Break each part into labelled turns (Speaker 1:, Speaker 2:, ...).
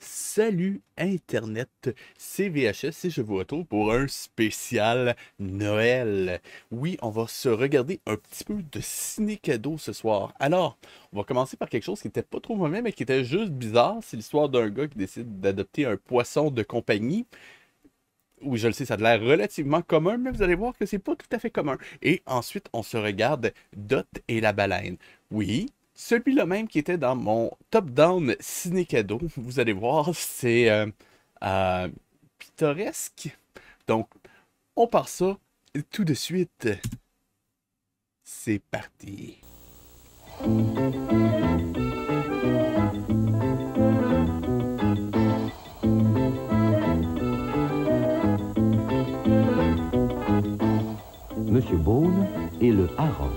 Speaker 1: Salut Internet, c'est VHS et je vous retrouve pour un spécial Noël. Oui, on va se regarder un petit peu de ciné-cadeau ce soir. Alors, on va commencer par quelque chose qui était pas trop mauvais, mais qui était juste bizarre. C'est l'histoire d'un gars qui décide d'adopter un poisson de compagnie. Oui, je le sais, ça a l'air relativement commun, mais vous allez voir que c'est pas tout à fait commun. Et ensuite, on se regarde Dot et la baleine. Oui, celui-là même qui était dans mon top-down ciné-cadeau, vous allez voir, c'est euh, pittoresque. Donc, on part ça tout de suite. C'est parti.
Speaker 2: Monsieur Bone et le hareng.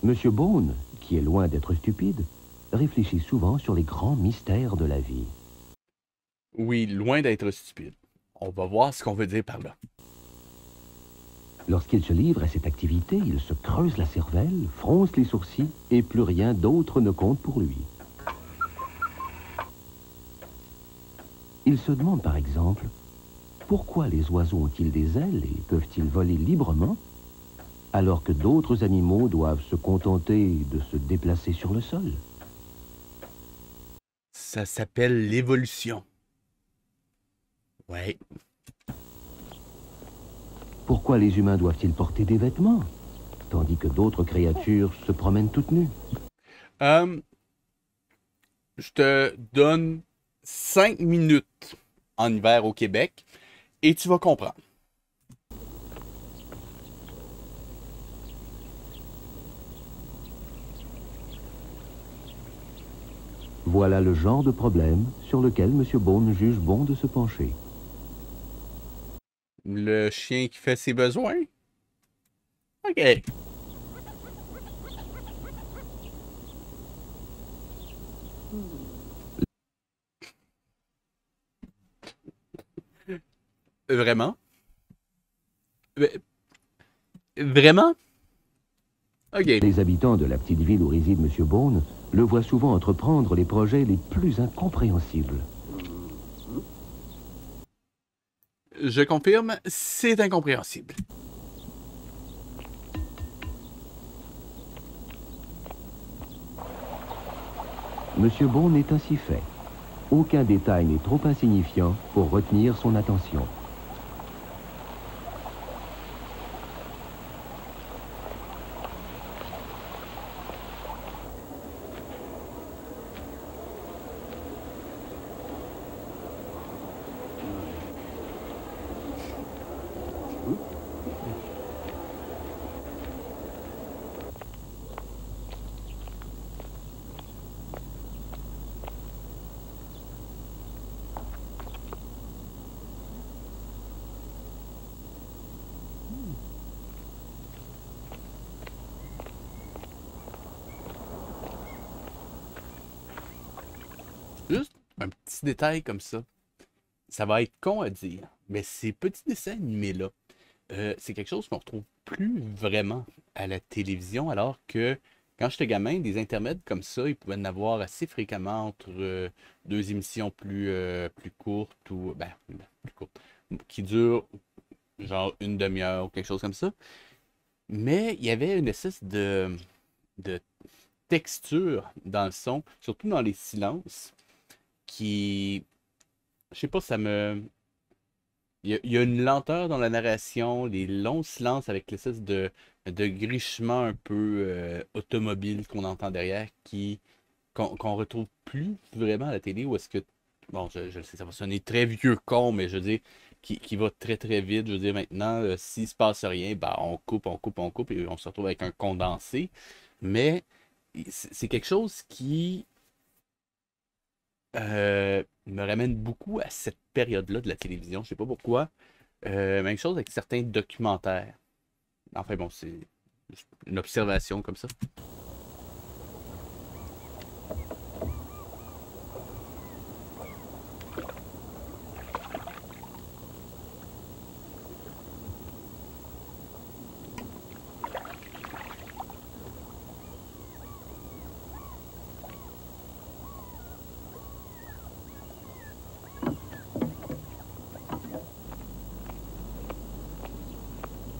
Speaker 2: Monsieur Bone, qui est loin d'être stupide, réfléchit souvent sur les grands mystères de la vie.
Speaker 1: Oui, loin d'être stupide. On va voir ce qu'on veut dire par là.
Speaker 2: Lorsqu'il se livre à cette activité, il se creuse la cervelle, fronce les sourcils et plus rien d'autre ne compte pour lui. Il se demande par exemple, pourquoi les oiseaux ont-ils des ailes et peuvent-ils voler librement alors que d'autres animaux doivent se contenter de se déplacer sur le sol?
Speaker 1: Ça s'appelle l'évolution. Ouais.
Speaker 2: Pourquoi les humains doivent-ils porter des vêtements tandis que d'autres créatures se promènent toutes nues?
Speaker 1: Euh, je te donne 5 minutes en hiver au Québec et tu vas comprendre.
Speaker 2: Voilà le genre de problème sur lequel M. Bone juge bon de se pencher.
Speaker 1: Le chien qui fait ses besoins? OK. Vraiment? Vraiment? OK.
Speaker 2: Les habitants de la petite ville où réside M. Bone le voient souvent entreprendre les projets les plus incompréhensibles.
Speaker 1: Je confirme, c'est incompréhensible.
Speaker 2: M. Bone est ainsi fait. Aucun détail n'est trop insignifiant pour retenir son attention.
Speaker 1: Juste un petit détail comme ça. Ça va être con à dire, mais ces petits dessins animés-là, c'est quelque chose qu'on retrouve plus vraiment à la télévision, alors que quand j'étais gamin, des intermèdes comme ça, ils pouvaient en avoir assez fréquemment entre deux émissions plus courtes ou plus courtes, qui durent genre une demi-heure ou quelque chose comme ça. Mais il y avait une espèce de texture dans le son, surtout dans les silences, qui, je sais pas, ça me, il y a une lenteur dans la narration, les longs silences avec l'espèce de grichement un peu automobile qu'on entend derrière, qu'on retrouve plus vraiment à la télé, ou est-ce que, bon, je le sais, ça va sonner très vieux con, mais je veux dire, qui va très très vite. Je veux dire, maintenant, s'il se passe rien, bah, on coupe, on coupe, on coupe, et on se retrouve avec un condensé. Mais c'est quelque chose qui me ramène beaucoup à cette période-là de la télévision. Je sais pas pourquoi. Même chose avec certains documentaires. Enfin bon, c'est une observation comme ça.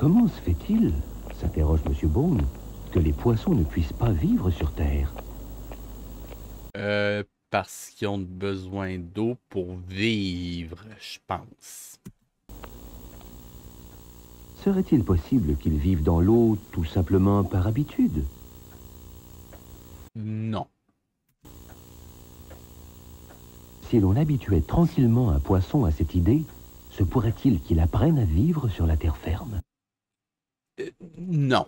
Speaker 2: Comment se fait-il, s'interroge M. Bone, que les poissons ne puissent pas vivre sur Terre?
Speaker 1: Parce qu'ils ont besoin d'eau pour vivre, je pense.
Speaker 2: Serait-il possible qu'ils vivent dans l'eau tout simplement par habitude?
Speaker 1: Non.
Speaker 2: Si l'on habituait tranquillement un poisson à cette idée, se pourrait-il qu'il apprenne à vivre sur la terre ferme?
Speaker 1: Non.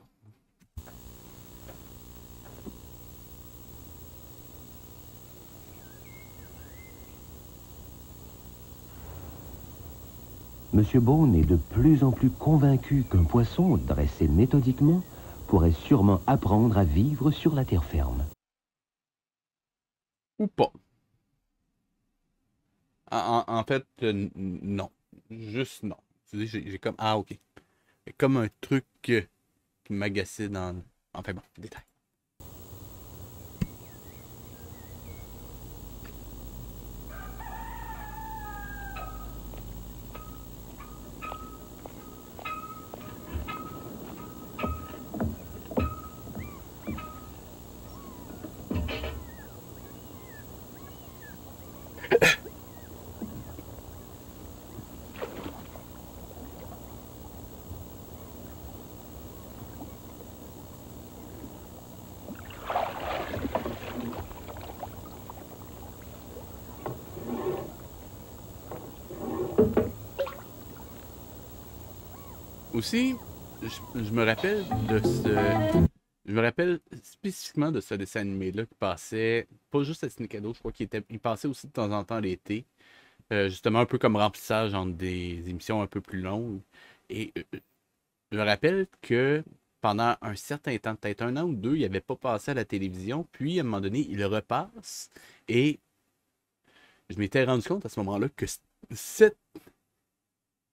Speaker 2: Monsieur Bone est de plus en plus convaincu qu'un poisson dressé méthodiquement pourrait sûrement apprendre à vivre sur la terre ferme.
Speaker 1: Ou pas. En fait, non. Juste non. J'ai comme... Ah, ok. Comme un truc qui m'agaçait dans... Enfin bon, détail. Aussi, je me rappelle de ce... Je me rappelle spécifiquement de ce dessin animé-là qui passait, pas juste à Sneakado, je crois il passait aussi de temps en temps l'été. Justement, un peu comme remplissage entre des émissions un peu plus longues. Et je me rappelle que pendant un certain temps, peut-être un an ou deux, il n'avait pas passé à la télévision. Puis, à un moment donné, il le repasse. Et je m'étais rendu compte à ce moment-là que cette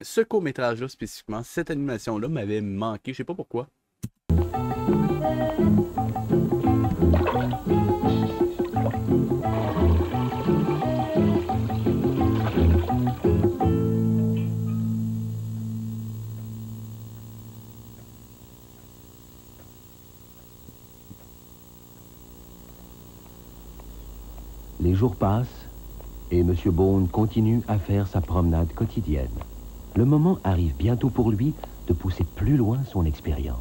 Speaker 1: ce court-métrage-là spécifiquement, cette animation-là m'avait manqué, je sais pas pourquoi.
Speaker 2: Les jours passent et M. Bone continue à faire sa promenade quotidienne. Le moment arrive bientôt pour lui de pousser plus loin son expérience.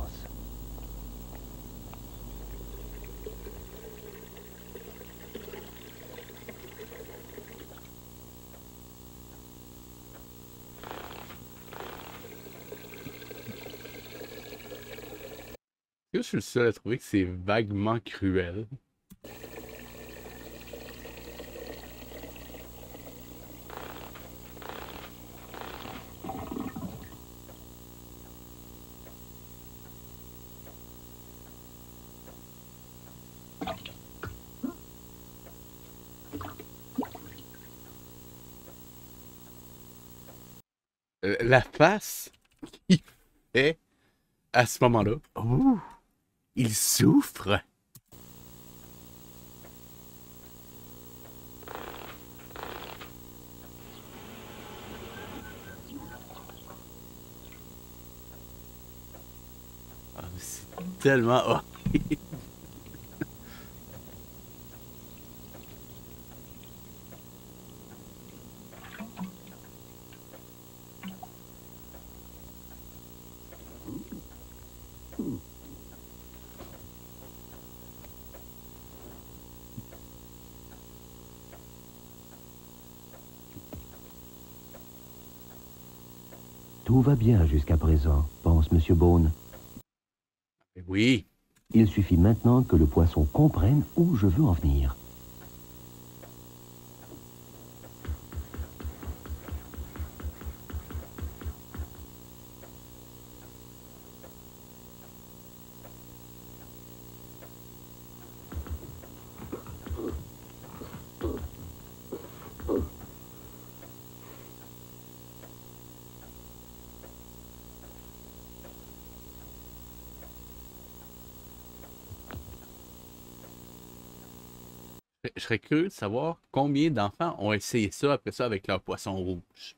Speaker 1: Je suis le seul à trouver que c'est vaguement cruel. La face qu'il fait à ce moment-là. Oh, il souffre. Ah, c'est tellement horrible.
Speaker 2: Tout va bien jusqu'à présent, pense M. Bone.
Speaker 1: Oui.
Speaker 2: Il suffit maintenant que le poisson comprenne où je veux en venir.
Speaker 1: Je serais curieux de savoir combien d'enfants ont essayé ça après ça avec leur poisson rouge.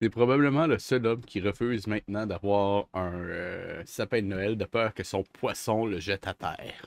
Speaker 1: C'est probablement le seul homme qui refuse maintenant d'avoir un sapin de Noël de peur que son poisson le jette à terre.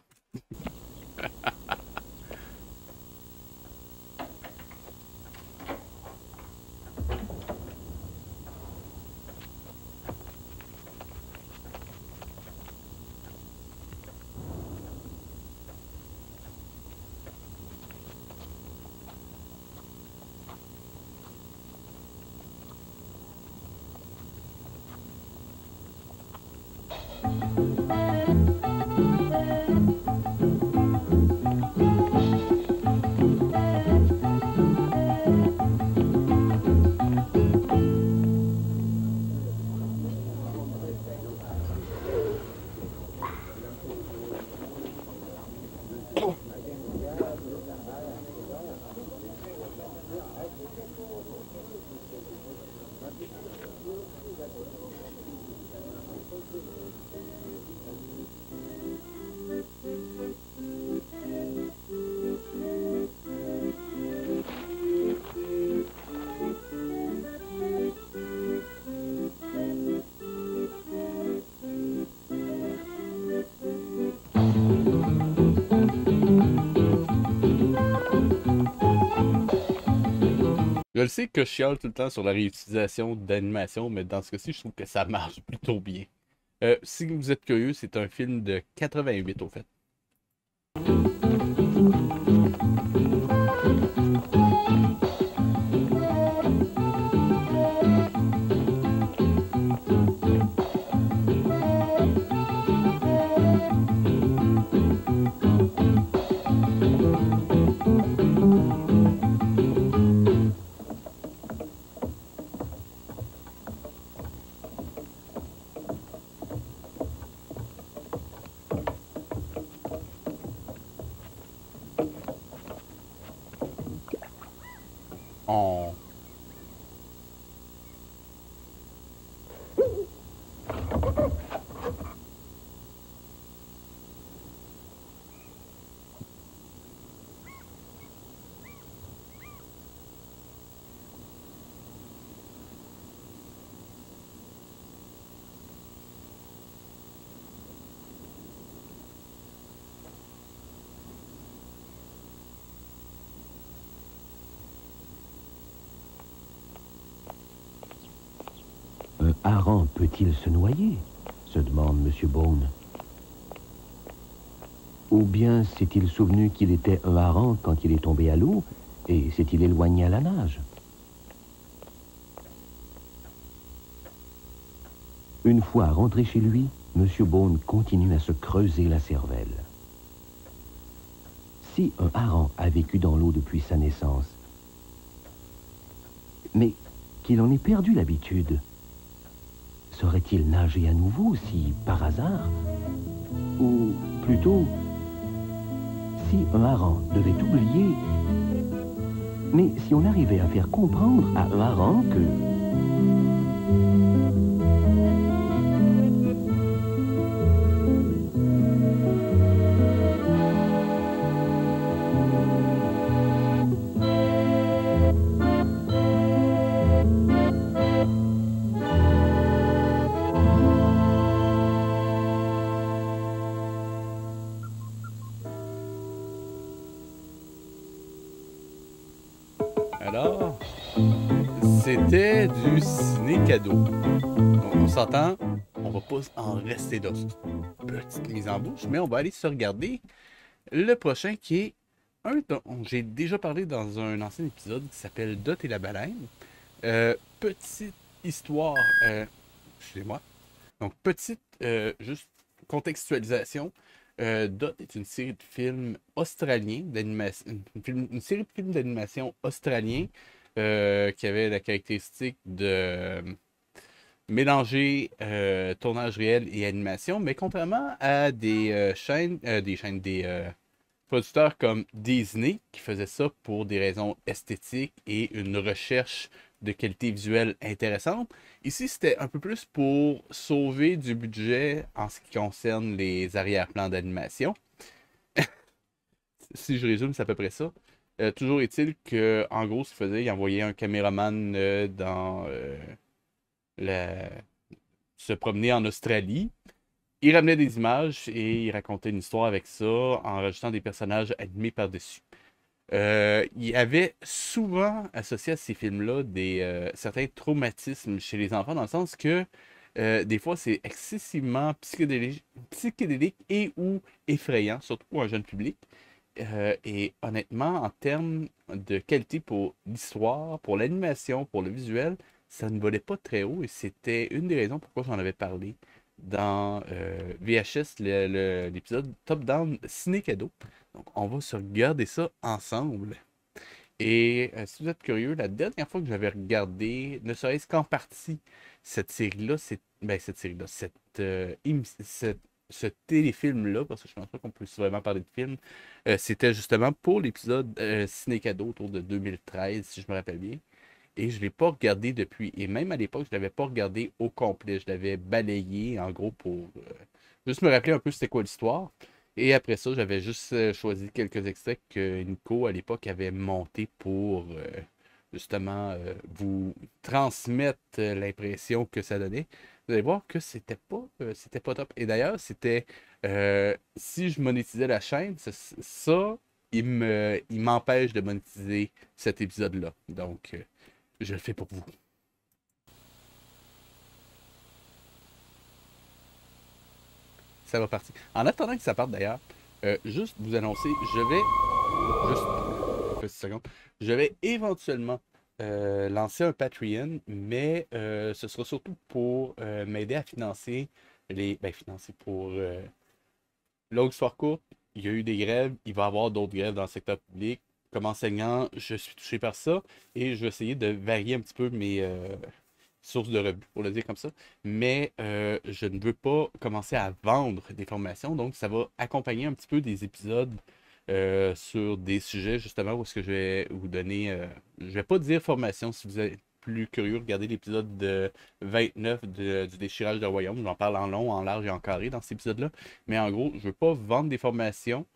Speaker 1: Je le sais que je chiale tout le temps sur la réutilisation d'animation, mais dans ce cas-ci, je trouve que ça marche plutôt bien. Si vous êtes curieux, c'est un film de 88 au fait. On...
Speaker 2: Un hareng peut-il se noyer? Se demande M. Bone. Ou bien s'est-il souvenu qu'il était un hareng quand il est tombé à l'eau et s'est-il éloigné à la nage? Une fois rentré chez lui, M. Bone continue à se creuser la cervelle. Si un hareng a vécu dans l'eau depuis sa naissance, mais qu'il en ait perdu l'habitude, saurait-il nager à nouveau si, par hasard, ou plutôt, si un hareng devait oublier, mais si on arrivait à faire comprendre à un hareng que...
Speaker 1: Alors, c'était du ciné-cadeau. Donc, on s'entend, on va pas en rester là. Petite mise en bouche, mais on va aller se regarder le prochain qui est un dont j'ai déjà parlé dans un ancien épisode qui s'appelle Dot et la baleine. Petite histoire, excusez-moi. Donc, petite, juste contextualisation. Dot est une série de films australiens d'animation, une série de films d'animation australiens qui avait la caractéristique de mélanger tournage réel et animation, mais contrairement à des des producteurs comme Disney qui faisaient ça pour des raisons esthétiques et une recherche de qualité visuelle intéressante. Ici, c'était un peu plus pour sauver du budget en ce qui concerne les arrière-plans d'animation. Si je résume, c'est à peu près ça. Toujours est-il que, en gros, ce qu'il faisait, il envoyait un caméraman dans la- se promener en Australie. Il ramenait des images et il racontait une histoire avec ça en rajoutant des personnages animés par-dessus. Il y avait souvent associé à ces films-là certains traumatismes chez les enfants, dans le sens que des fois c'est excessivement psychédélique et ou effrayant, surtout pour un jeune public. Et honnêtement, en termes de qualité pour l'histoire, pour l'animation, pour le visuel, ça ne volait pas très haut et c'était une des raisons pourquoi j'en avais parlé dans VHS, l'épisode Top Down Ciné Cadeau. Donc, on va se regarder ça ensemble. Et si vous êtes curieux, la dernière fois que j'avais regardé, ne serait-ce qu'en partie, cette série-là, cette série-là, ce téléfilm-là, parce que je pense pas qu'on peut vraiment parler de film, c'était justement pour l'épisode Ciné Cadeau autour de 2013, si je me rappelle bien. Et je ne l'ai pas regardé depuis. Et même à l'époque, je ne l'avais pas regardé au complet. Je l'avais balayé, en gros, pour juste me rappeler un peu c'était quoi l'histoire. Et après ça, j'avais juste choisi quelques extraits que Nico, à l'époque, avait monté pour justement vous transmettre l'impression que ça donnait. Vous allez voir que c'était pas top. Et d'ailleurs, si je monétisais la chaîne, il m'empêche de monétiser cet épisode-là. Donc, je le fais pour vous. Ça va partir. En attendant que ça parte d'ailleurs, juste vous annoncer, juste, petite seconde, je vais éventuellement lancer un Patreon, mais ce sera surtout pour m'aider à financer financer pour longue histoire courte. Il y a eu des grèves, il va y avoir d'autres grèves dans le secteur public. Comme enseignant, je suis touché par ça et je vais essayer de varier un petit peu mes sources de revenus, pour le dire comme ça. Mais je ne veux pas commencer à vendre des formations, donc ça va accompagner un petit peu des épisodes sur des sujets justement où est-ce que je vais vous donner. Je vais pas dire formation si vous êtes plus curieux, regardez l'épisode de 29 du déchirage de royaume. J'en parle en long, en large et en carré dans cet épisode-là. Mais en gros, je veux pas vendre des formations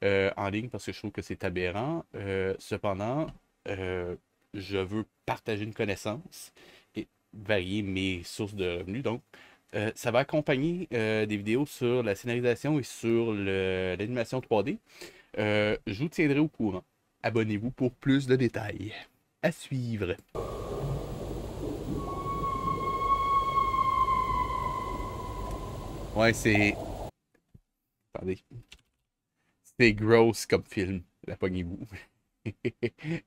Speaker 1: en ligne parce que je trouve que c'est aberrant. Cependant, je veux partager une connaissance et varier mes sources de revenus. Donc, ça va accompagner des vidéos sur la scénarisation et sur l'animation 3D. Je vous tiendrai au courant. Abonnez-vous pour plus de détails. À suivre. Ouais, c'est... Attendez. C'est gross comme film. La pognez-vous.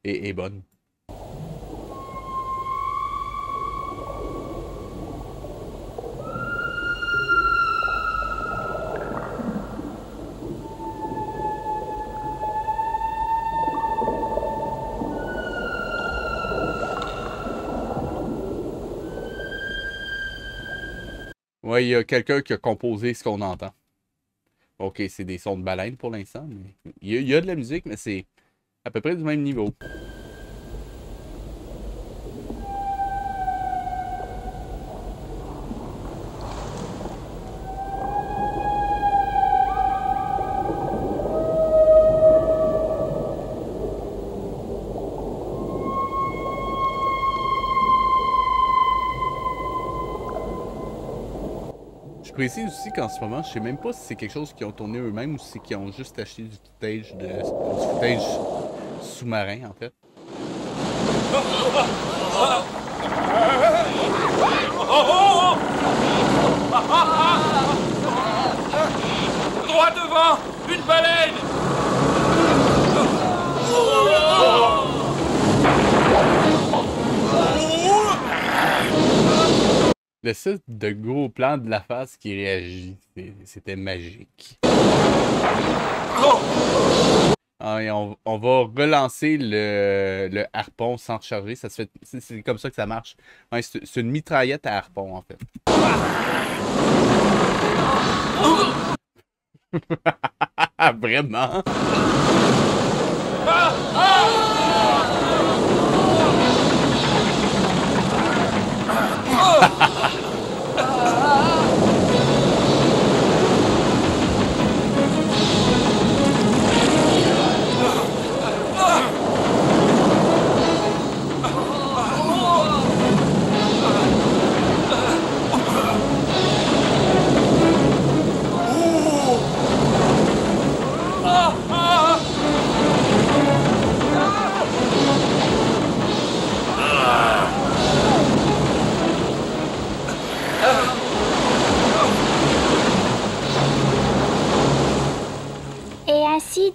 Speaker 1: Et bonne. Ouais, il y a quelqu'un qui a composé ce qu'on entend. Ok, c'est des sons de baleine pour l'instant, mais il y a de la musique, mais c'est à peu près du même niveau. Je précise aussi qu'en ce moment, je sais même pas si c'est quelque chose qu'ils ont tourné eux-mêmes ou si c'est qu'ils ont juste acheté du footage sous-marin, en fait.
Speaker 3: Droit devant! Une baleine!
Speaker 1: Le site de gros plan de la face qui réagit, c'était magique. Ah, et on va relancer le harpon sans recharger. Ça se fait, c'est comme ça que ça marche. Ouais, c'est une mitraillette à harpon, en fait. Vraiment?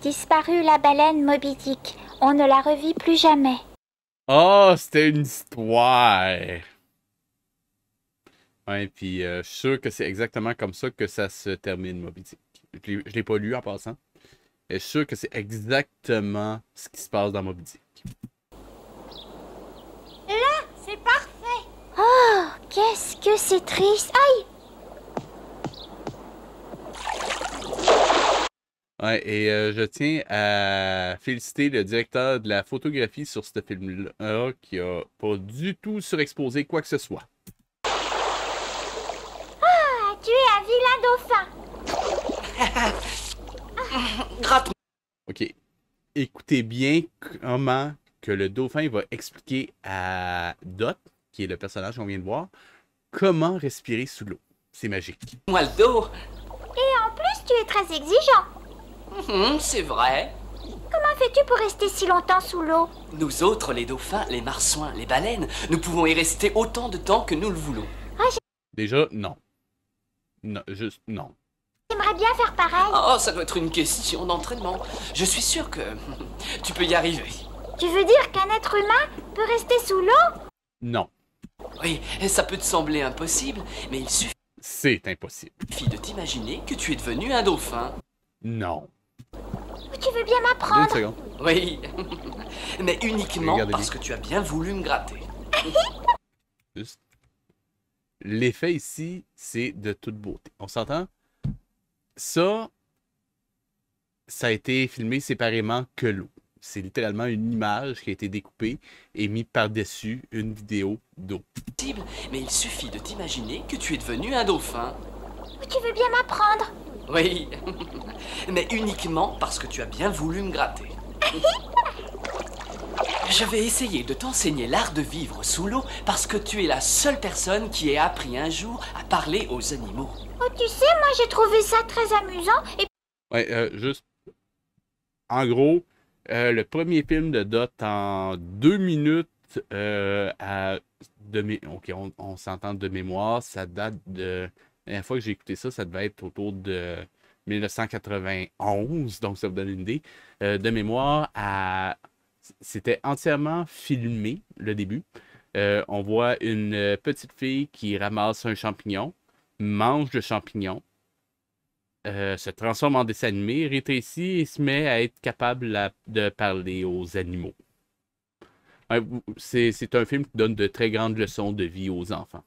Speaker 4: disparu la baleine Moby Dick. On ne la revit plus jamais.
Speaker 1: Oh, c'était une histoire! Ouais, puis je suis sûr que c'est exactement comme ça que ça se termine, Moby Dick. Je l'ai pas lu en passant. Mais je suis sûr que c'est exactement ce qui se passe dans Moby Dick.
Speaker 5: Là, c'est parfait.
Speaker 4: Oh, qu'est-ce que c'est triste. Aïe!
Speaker 1: Ouais, et je tiens à féliciter le directeur de la photographie sur ce film-là qui a pas du tout surexposé quoi que ce soit.
Speaker 4: Ah, tu es un vilain dauphin.
Speaker 3: Gratte.
Speaker 1: Ok, écoutez bien comment que le dauphin va expliquer à Dot, qui est le personnage qu'on vient de voir, comment respirer sous l'eau. C'est magique.
Speaker 3: Moi le dos.
Speaker 4: Et en plus, tu es très exigeant.
Speaker 3: C'est vrai.
Speaker 4: Comment fais-tu pour rester si longtemps sous l'eau?
Speaker 3: Nous autres, les dauphins, les marsouins, les baleines, nous pouvons y rester autant de temps que nous le voulons.
Speaker 1: Déjà, non. Non, juste non.
Speaker 4: J'aimerais bien faire pareil.
Speaker 3: Oh, ça doit être une question d'entraînement. Je suis sûr que tu peux y arriver.
Speaker 4: Tu veux dire qu'un être humain peut rester sous l'eau?
Speaker 1: Non,
Speaker 3: Oui, ça peut te sembler impossible, mais il suffit
Speaker 1: c'est impossible.
Speaker 3: de t'imaginer que tu es devenu un dauphin.
Speaker 1: Non.
Speaker 4: Tu veux bien
Speaker 1: Une
Speaker 4: m'apprendre?
Speaker 1: seconde.
Speaker 3: Oui, mais uniquement
Speaker 1: Regardez
Speaker 3: parce
Speaker 1: bien.
Speaker 3: que tu as bien voulu me gratter.
Speaker 1: Juste. L'effet ici, c'est de toute beauté. On s'entend? Ça a été filmé séparément que l'eau. C'est littéralement une image qui a été découpée et mise par-dessus une vidéo d'eau.
Speaker 3: Mais il suffit de t'imaginer que tu es devenu un dauphin.
Speaker 4: Tu veux bien m'apprendre?
Speaker 3: Oui, mais uniquement parce que tu as bien voulu me gratter. Je vais essayer de t'enseigner l'art de vivre sous l'eau parce que tu es la seule personne qui ait appris un jour à parler aux animaux.
Speaker 4: Oh, tu sais, moi j'ai trouvé ça très amusant. Et
Speaker 1: Ouais, juste. En gros, le premier film de Dot en 2 minutes Ok, on s'entend de mémoire. Ça date de. La dernière fois que j'ai écouté ça, ça devait être autour de 1991, donc ça vous donne une idée. De mémoire, c'était entièrement filmé, le début. On voit une petite fille qui ramasse un champignon, mange le champignon, se transforme en dessin animé, rétrécit et se met à être capable de parler aux animaux. Ouais, c'est un film qui donne de très grandes leçons de vie aux enfants.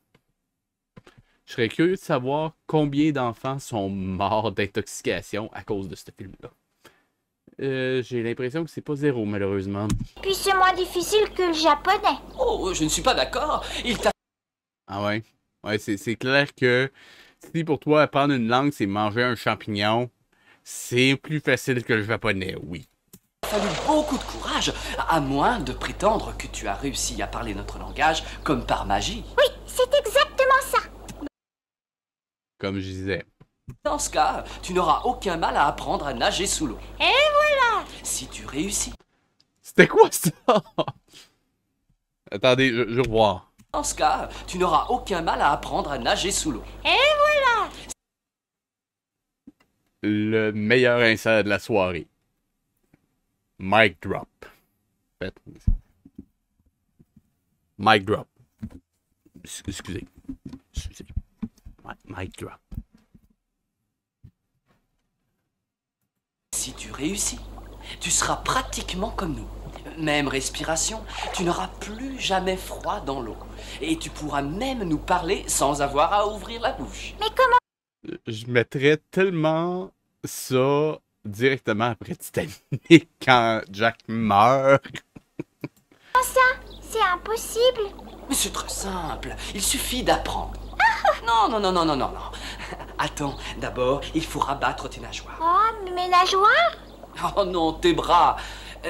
Speaker 1: Je serais curieux de savoir combien d'enfants sont morts d'intoxication à cause de ce film-là. J'ai l'impression que c'est pas zéro, malheureusement.
Speaker 4: puis c'est moins difficile que le japonais.
Speaker 3: Oh, je ne suis pas d'accord. Il t'a...
Speaker 1: Ah ouais? Ouais, c'est clair que si pour toi, apprendre une langue, c'est manger un champignon, c'est plus facile que le japonais, oui.
Speaker 3: fallu beaucoup de courage, à moins de prétendre que tu as réussi à parler notre langage comme par magie.
Speaker 4: Oui, c'est exactement ça.
Speaker 1: Comme je disais.
Speaker 3: Dans ce cas, tu n'auras aucun mal à apprendre à nager sous l'eau.
Speaker 5: Et voilà.
Speaker 3: Si tu réussis.
Speaker 1: C'était quoi ça? Attendez, je vais voir.
Speaker 3: Dans ce cas, tu n'auras aucun mal à apprendre à nager sous l'eau.
Speaker 5: Et voilà.
Speaker 1: Le meilleur insert de la soirée. Mic drop. Faites. Mic drop. Excusez. Mic drop.
Speaker 3: Si tu réussis, tu seras pratiquement comme nous. Même respiration, tu n'auras plus jamais froid dans l'eau. Et tu pourras même nous parler sans avoir à ouvrir la bouche.
Speaker 4: Mais comment
Speaker 1: Je mettrais tellement ça directement après Titanic quand Jack meurt.
Speaker 4: c'est impossible?
Speaker 3: Mais c'est très simple, il suffit d'apprendre. Non, non, non, non, non, non, non. Attends, d'abord, il faut rabattre tes nageoires.
Speaker 4: Oh, mes nageoires?
Speaker 3: Oh non, tes bras.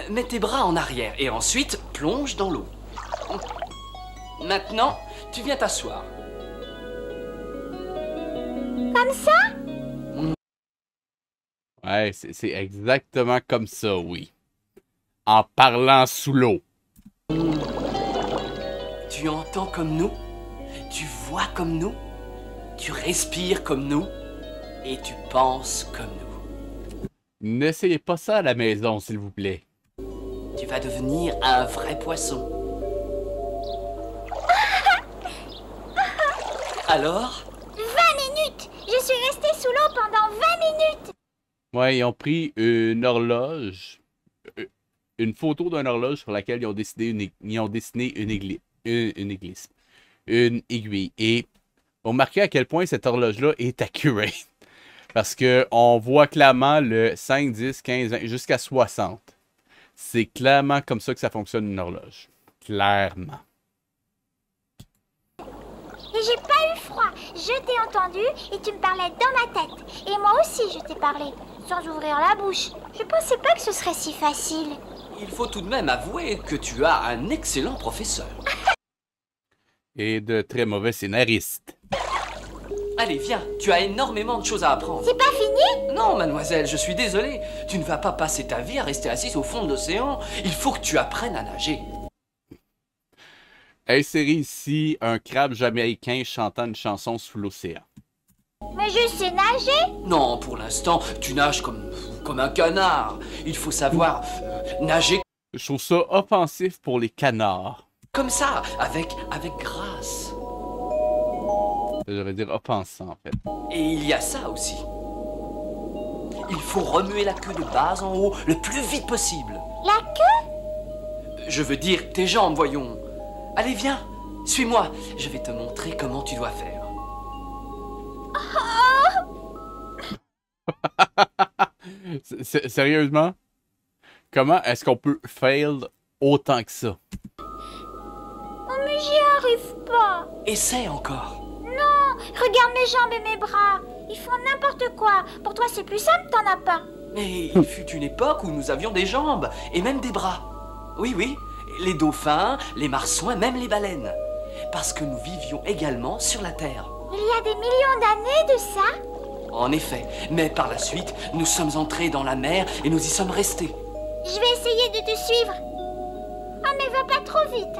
Speaker 3: Mets tes bras en arrière et ensuite plonge dans l'eau. Maintenant, tu viens t'asseoir.
Speaker 4: Comme ça?
Speaker 1: Ouais, c'est exactement comme ça, oui. En parlant sous l'eau.
Speaker 3: Tu entends comme nous, tu vois comme nous, tu respires comme nous et tu penses comme nous.
Speaker 1: N'essayez pas ça à la maison, s'il vous plaît.
Speaker 3: Tu vas devenir un vrai poisson. Alors?
Speaker 4: 20 minutes! Je suis restée sous l'eau pendant 20 minutes!
Speaker 1: Ouais, ils ont pris une horloge, une photo d'une horloge sur laquelle ils ont dessiné une aiguille. Et on remarquait à quel point cette horloge-là est accurate. Parce qu'on voit clairement le 5, 10, 15, 20, jusqu'à 60. C'est clairement comme ça que ça fonctionne une horloge. Clairement.
Speaker 4: Et j'ai pas eu froid. Je t'ai entendu et tu me parlais dans ma tête. Et moi aussi je t'ai parlé, sans ouvrir la bouche. Je pensais pas que ce serait si facile.
Speaker 3: Il faut tout de même avouer que tu as un excellent professeur.
Speaker 1: Et de très mauvais scénaristes.
Speaker 3: Allez, viens, tu as énormément de choses à apprendre.
Speaker 4: C'est pas fini?
Speaker 3: Non, mademoiselle, je suis désolé. Tu ne vas pas passer ta vie à rester assise au fond de l'océan. Il faut que tu apprennes à nager.
Speaker 1: Insérez ici un crabe jamaïcain chantant une chanson sous l'océan.
Speaker 4: Mais je sais nager.
Speaker 3: Non, pour l'instant, tu nages comme un canard. Il faut savoir nager
Speaker 1: Je trouve ça offensif pour les canards.
Speaker 3: comme ça, avec grâce.
Speaker 1: Je vais dire offensant, en fait.
Speaker 3: Et il y a ça aussi. Il faut remuer la queue de bas en haut le plus vite possible.
Speaker 4: La queue?
Speaker 3: Je veux dire tes jambes, voyons. Allez, viens, suis-moi. Je vais te montrer comment tu dois faire.
Speaker 1: Sérieusement? Comment est-ce qu'on peut fail autant que ça?
Speaker 4: Oh mais j'y arrive pas.
Speaker 3: Essaie encore.
Speaker 4: Non, regarde mes jambes et mes bras. Ils font n'importe quoi. Pour toi c'est plus simple, t'en as pas.
Speaker 3: Mais il fut une époque où nous avions des jambes et même des bras. Oui, oui, les dauphins, les marsouins, même les baleines. Parce que nous vivions également sur la Terre.
Speaker 4: Il y a des millions d'années de ça?
Speaker 3: En effet, mais par la suite, nous sommes entrés dans la mer et nous y sommes restés.
Speaker 4: Je vais essayer de te suivre. Oh mais va pas trop vite.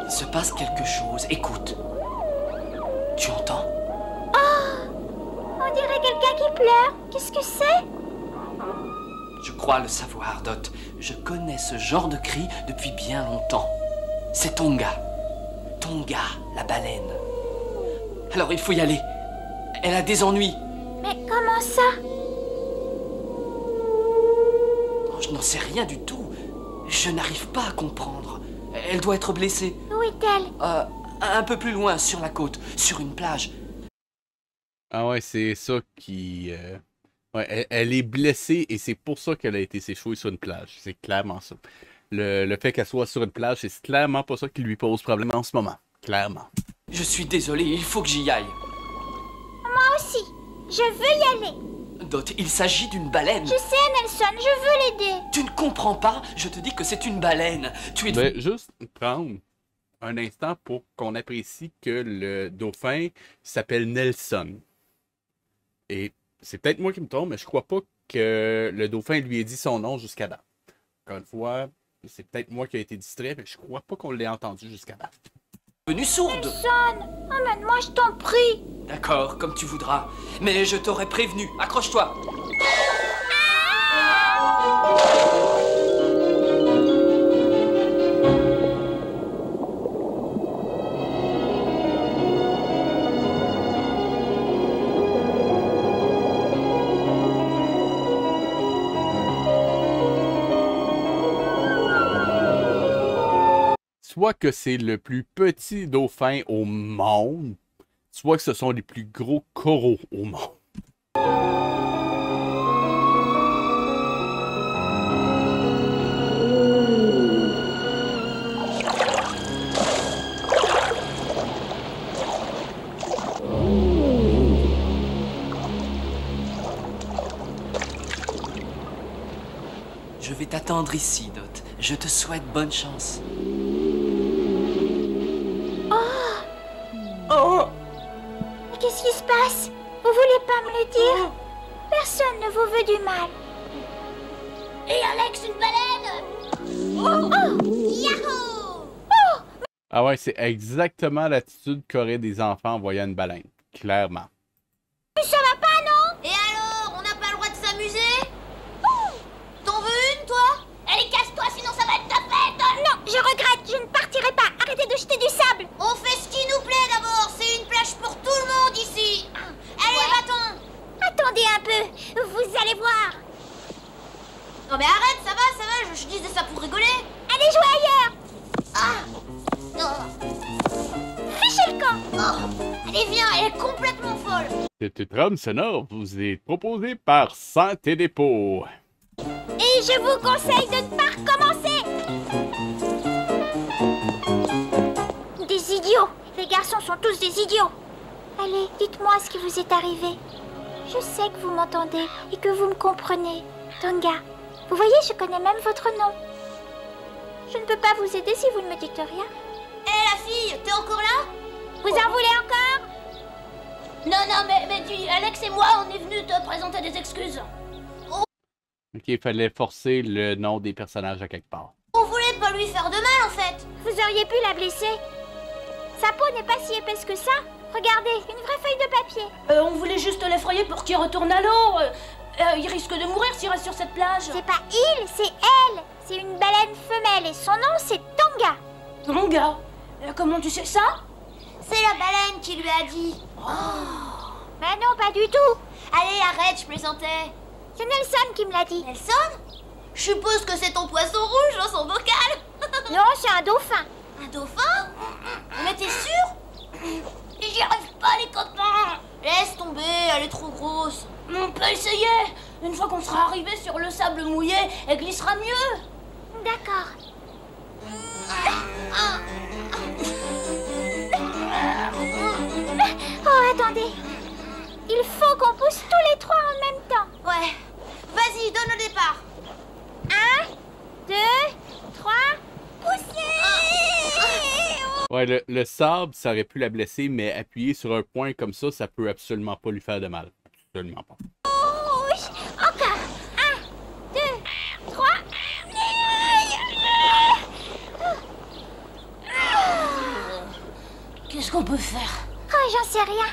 Speaker 3: Il se passe quelque chose, écoute. Tu entends?
Speaker 4: On dirait quelqu'un qui pleure. Qu'est-ce que c'est?
Speaker 3: Je crois le savoir, Dot. Je connais ce genre de cri depuis bien longtemps. C'est Tonga. Tonga, la baleine. Alors il faut y aller. Elle a des ennuis.
Speaker 4: Mais comment ça?
Speaker 3: Oh, je n'en sais rien du tout. Je n'arrive pas à comprendre. Elle doit être blessée.
Speaker 4: Où est-elle?
Speaker 3: Un peu plus loin, sur la côte, sur une plage.
Speaker 1: Ah ouais, c'est ça qui... Ouais, elle est blessée et c'est pour ça qu'elle a été séchouée sur une plage. C'est clairement ça. Le fait qu'elle soit sur une plage, c'est clairement pas ça qui lui pose problème en ce moment. Clairement.
Speaker 3: Je suis désolé, il faut que j'y aille.
Speaker 4: Moi aussi. Je veux y aller.
Speaker 3: Dot, il s'agit d'une baleine.
Speaker 4: Je sais, Nelson, je veux l'aider.
Speaker 3: Tu ne comprends pas? Je te dis que c'est une baleine. Tu es...
Speaker 1: Ben, juste prendre un instant pour qu'on apprécie que le dauphin s'appelle Nelson. Et c'est peut-être moi qui me trompe, mais je crois pas que le dauphin lui ait dit son nom jusqu'à date. Encore une fois, c'est peut-être moi qui ai été distrait, mais je crois pas qu'on l'ait entendu jusqu'à date.
Speaker 3: devenue sourde.
Speaker 4: Nelson, emmène-moi, je t'en prie.
Speaker 3: D'accord, comme tu voudras. Mais je t'aurais prévenu. Accroche-toi.
Speaker 1: Soit que c'est le plus petit dauphin au monde, soit que ce sont les plus gros coraux au monde.
Speaker 3: Je vais t'attendre ici, Dot. Je te souhaite bonne chance. Oh!
Speaker 4: Mais qu'est-ce qui se passe? Vous voulez pas me le dire? Personne ne vous veut du mal. Et Alex, une baleine? Oh! Yahoo!
Speaker 1: Ah ouais, c'est exactement l'attitude qu'auraient des enfants en voyant une baleine. Clairement.
Speaker 4: Ça va pas, non?
Speaker 5: Et alors, on n'a pas le droit de s'amuser? T'en veux une, toi?
Speaker 4: Allez, casse-toi, sinon ça va être ta fête! Non, je regrette, je ne partirai pas. Arrêtez de jeter du sable.
Speaker 5: On fait ce qui nous plaît d'abord, c'est une plage pour tout le monde ici. Allez, va-t'en.
Speaker 4: Attendez un peu, vous allez voir.
Speaker 5: Non mais arrête, ça va, je disais ça pour rigoler.
Speaker 4: Allez jouer ailleurs.
Speaker 5: Non.
Speaker 4: Fichez le camp.
Speaker 5: Oh. Allez, viens, elle est complètement folle.
Speaker 1: Cette trame sonore vous est proposée par Santé-Dépôt.
Speaker 4: Et je vous conseille de ne pas recommencer. Des idiots. Les garçons sont tous des idiots. Allez, dites-moi ce qui vous est arrivé. Je sais que vous m'entendez et que vous me comprenez. Tonga, vous voyez, je connais même votre nom. Je ne peux pas vous aider si vous ne me dites rien.
Speaker 5: Hé, la fille, t'es encore là?
Speaker 4: Vous en voulez encore?
Speaker 5: Non, mais dis, Alex et moi, on est venus te présenter des excuses.
Speaker 1: Ok, il fallait forcer le nom des personnages à quelque part.
Speaker 5: On voulait pas lui faire de mal, en fait.
Speaker 4: Vous auriez pu la blesser. Sa peau n'est pas si épaisse que ça. Regardez, une vraie feuille de papier.
Speaker 6: On voulait juste l'effrayer pour qu'il retourne à l'eau. Il risque de mourir s'il reste sur cette plage.
Speaker 4: C'est pas il, c'est elle. C'est une baleine femelle et son nom c'est Tonga.
Speaker 6: Tonga, comment tu sais ça?
Speaker 5: C'est la baleine qui lui a dit.
Speaker 4: Mais non, pas du tout.
Speaker 5: Allez, arrête, je plaisantais.
Speaker 4: C'est Nelson qui me l'a dit.
Speaker 5: Nelson? Je suppose que c'est ton poisson rouge dans son bocal.
Speaker 4: Non, c'est un dauphin.
Speaker 5: Un dauphin? Mais t'es sûr? J'y arrive pas, les copains. Laisse tomber, elle est trop grosse.
Speaker 6: On peut essayer. Une fois qu'on sera arrivé sur le sable mouillé, elle glissera mieux.
Speaker 4: D'accord. Oh, attendez. Il faut qu'on pousse tous les trois en même temps.
Speaker 5: Ouais. Vas-y, donne le départ.
Speaker 4: 1, 2, 3, poussez!
Speaker 1: Ouais, le sable, ça aurait pu la blesser, mais appuyer sur un point comme ça peut absolument pas lui faire de mal. Absolument pas.
Speaker 4: Pousse! Encore. 1, 2, 3.
Speaker 6: Qu'est-ce qu'on peut faire?
Speaker 4: Oh, j'en sais rien.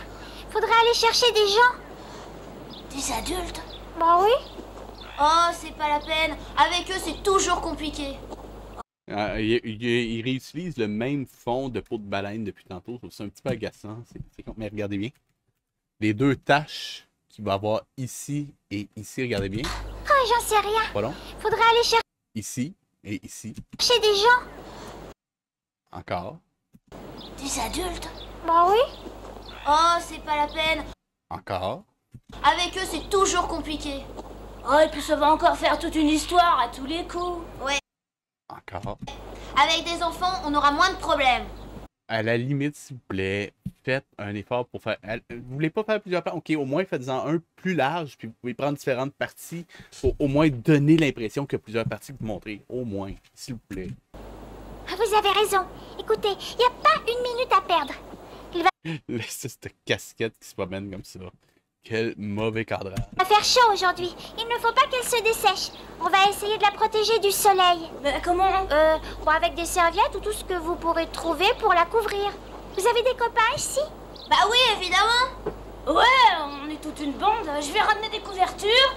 Speaker 4: Faudrait aller chercher des gens.
Speaker 6: Des adultes?
Speaker 4: Bah oui.
Speaker 5: Oh, c'est pas la peine. Avec eux, c'est toujours compliqué.
Speaker 1: Il réutilise le même fond de peau de baleine depuis tantôt. C'est un petit peu agaçant. Mais regardez bien. Les deux taches qu'il va avoir ici et ici, regardez bien.
Speaker 4: Oh, j'en sais rien.
Speaker 1: Pas long.
Speaker 4: Faudrait aller
Speaker 1: Ici et ici.
Speaker 4: chercher des gens.
Speaker 1: Encore.
Speaker 6: Des adultes?
Speaker 4: Bah oui.
Speaker 5: Oh, c'est pas la peine.
Speaker 1: Encore.
Speaker 5: Avec eux, c'est toujours compliqué.
Speaker 6: Oh, et puis ça va encore faire toute une histoire à tous les coups.
Speaker 5: Ouais.
Speaker 1: Encore.
Speaker 5: Avec des enfants, on aura moins de problèmes.
Speaker 1: À la limite, s'il vous plaît, faites un effort pour faire... Vous voulez pas faire plusieurs plans? Ok, au moins faites-en un plus large, puis vous pouvez prendre différentes parties pour au moins donner l'impression qu'il y a plusieurs parties que vous montrez. Au moins, s'il vous plaît.
Speaker 4: Vous avez raison. Écoutez, il n'y a pas une minute à perdre.
Speaker 1: Laissez cette casquette qui se promène comme ça. Quel mauvais cadrage.
Speaker 4: Il va faire chaud aujourd'hui. Il ne faut pas qu'elle se dessèche. On va essayer de la protéger du soleil.
Speaker 6: Mais comment?
Speaker 4: Bon, avec des serviettes ou tout ce que vous pourrez trouver pour la couvrir. Vous avez des copains ici?
Speaker 5: Bah oui, évidemment.
Speaker 6: Ouais, on est toute une bande. Je vais ramener des couvertures.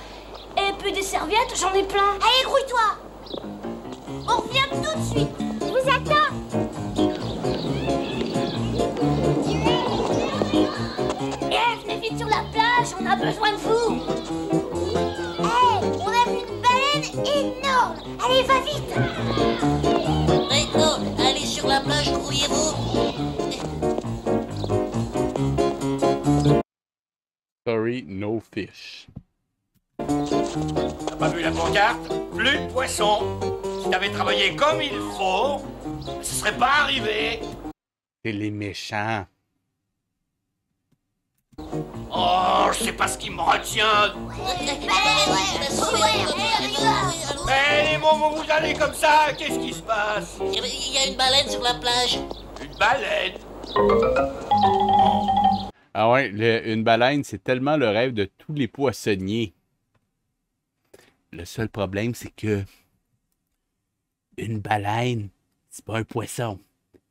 Speaker 6: Et puis des serviettes, j'en ai plein.
Speaker 5: Allez, grouille-toi. On revient tout de suite.
Speaker 4: Je vous attends.
Speaker 6: Venez vite sur la plage, on a besoin de vous.
Speaker 5: Hey, on a vu une baleine énorme. Allez, va vite.
Speaker 7: D'accord, allez sur la plage, grouillez-vous.
Speaker 1: Sorry, no fish.
Speaker 8: T'as pas vu la pancarte? Plus de poissons. Si t'avais travaillé comme il faut, ce serait pas arrivé.
Speaker 1: C'est les méchants.
Speaker 8: Oh, je sais pas ce qui me retient. Mais les moments où vous allez comme ça, qu'est-ce qui se passe?
Speaker 7: Il y a une baleine sur la plage.
Speaker 8: Une baleine?
Speaker 1: Ah ouais, une baleine, c'est tellement le rêve de tous les poissonniers. Le seul problème, c'est que une baleine, c'est pas un poisson.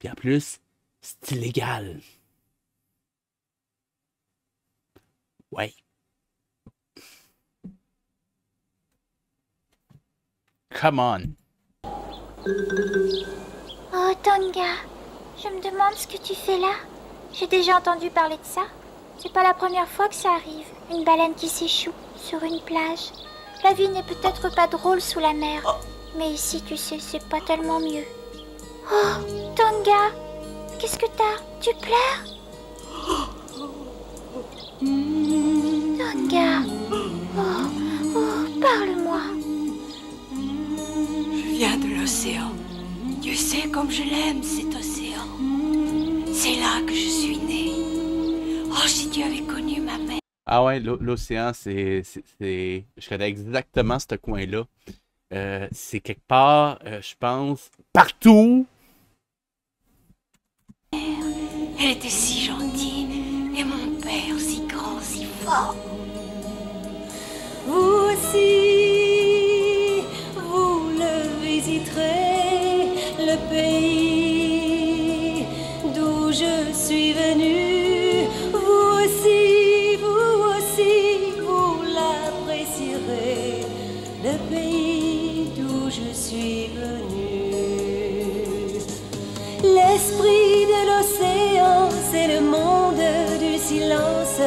Speaker 1: Puis en plus, c'est illégal. Ouais. Come on.
Speaker 4: Oh, Tonga, je me demande ce que tu fais là. J'ai déjà entendu parler de ça. C'est pas la première fois que ça arrive. Une baleine qui s'échoue sur une plage. La vie n'est peut-être pas drôle sous la mer. Mais ici, tu sais, c'est pas tellement mieux. Oh, Tonga, qu'est-ce que t'as? Tu pleures? Tonga, parle-moi.
Speaker 6: Je viens de l'océan. Dieu sait comme je l'aime, cet océan. C'est là que je suis née. Oh, si tu avais connu ma mère.
Speaker 1: Ah ouais, l'océan, c'est... Je connais exactement ce coin-là. C'est quelque part, je pense, partout.
Speaker 6: Elle était si gentille. Et mon père si grand, si fort. Vous aussi, vous le visiterez, le pays d'où je suis venue. Vous aussi, vous l'apprécierez, le pays d'où je suis venue. L'esprit de l'océan, c'est le monde du silence,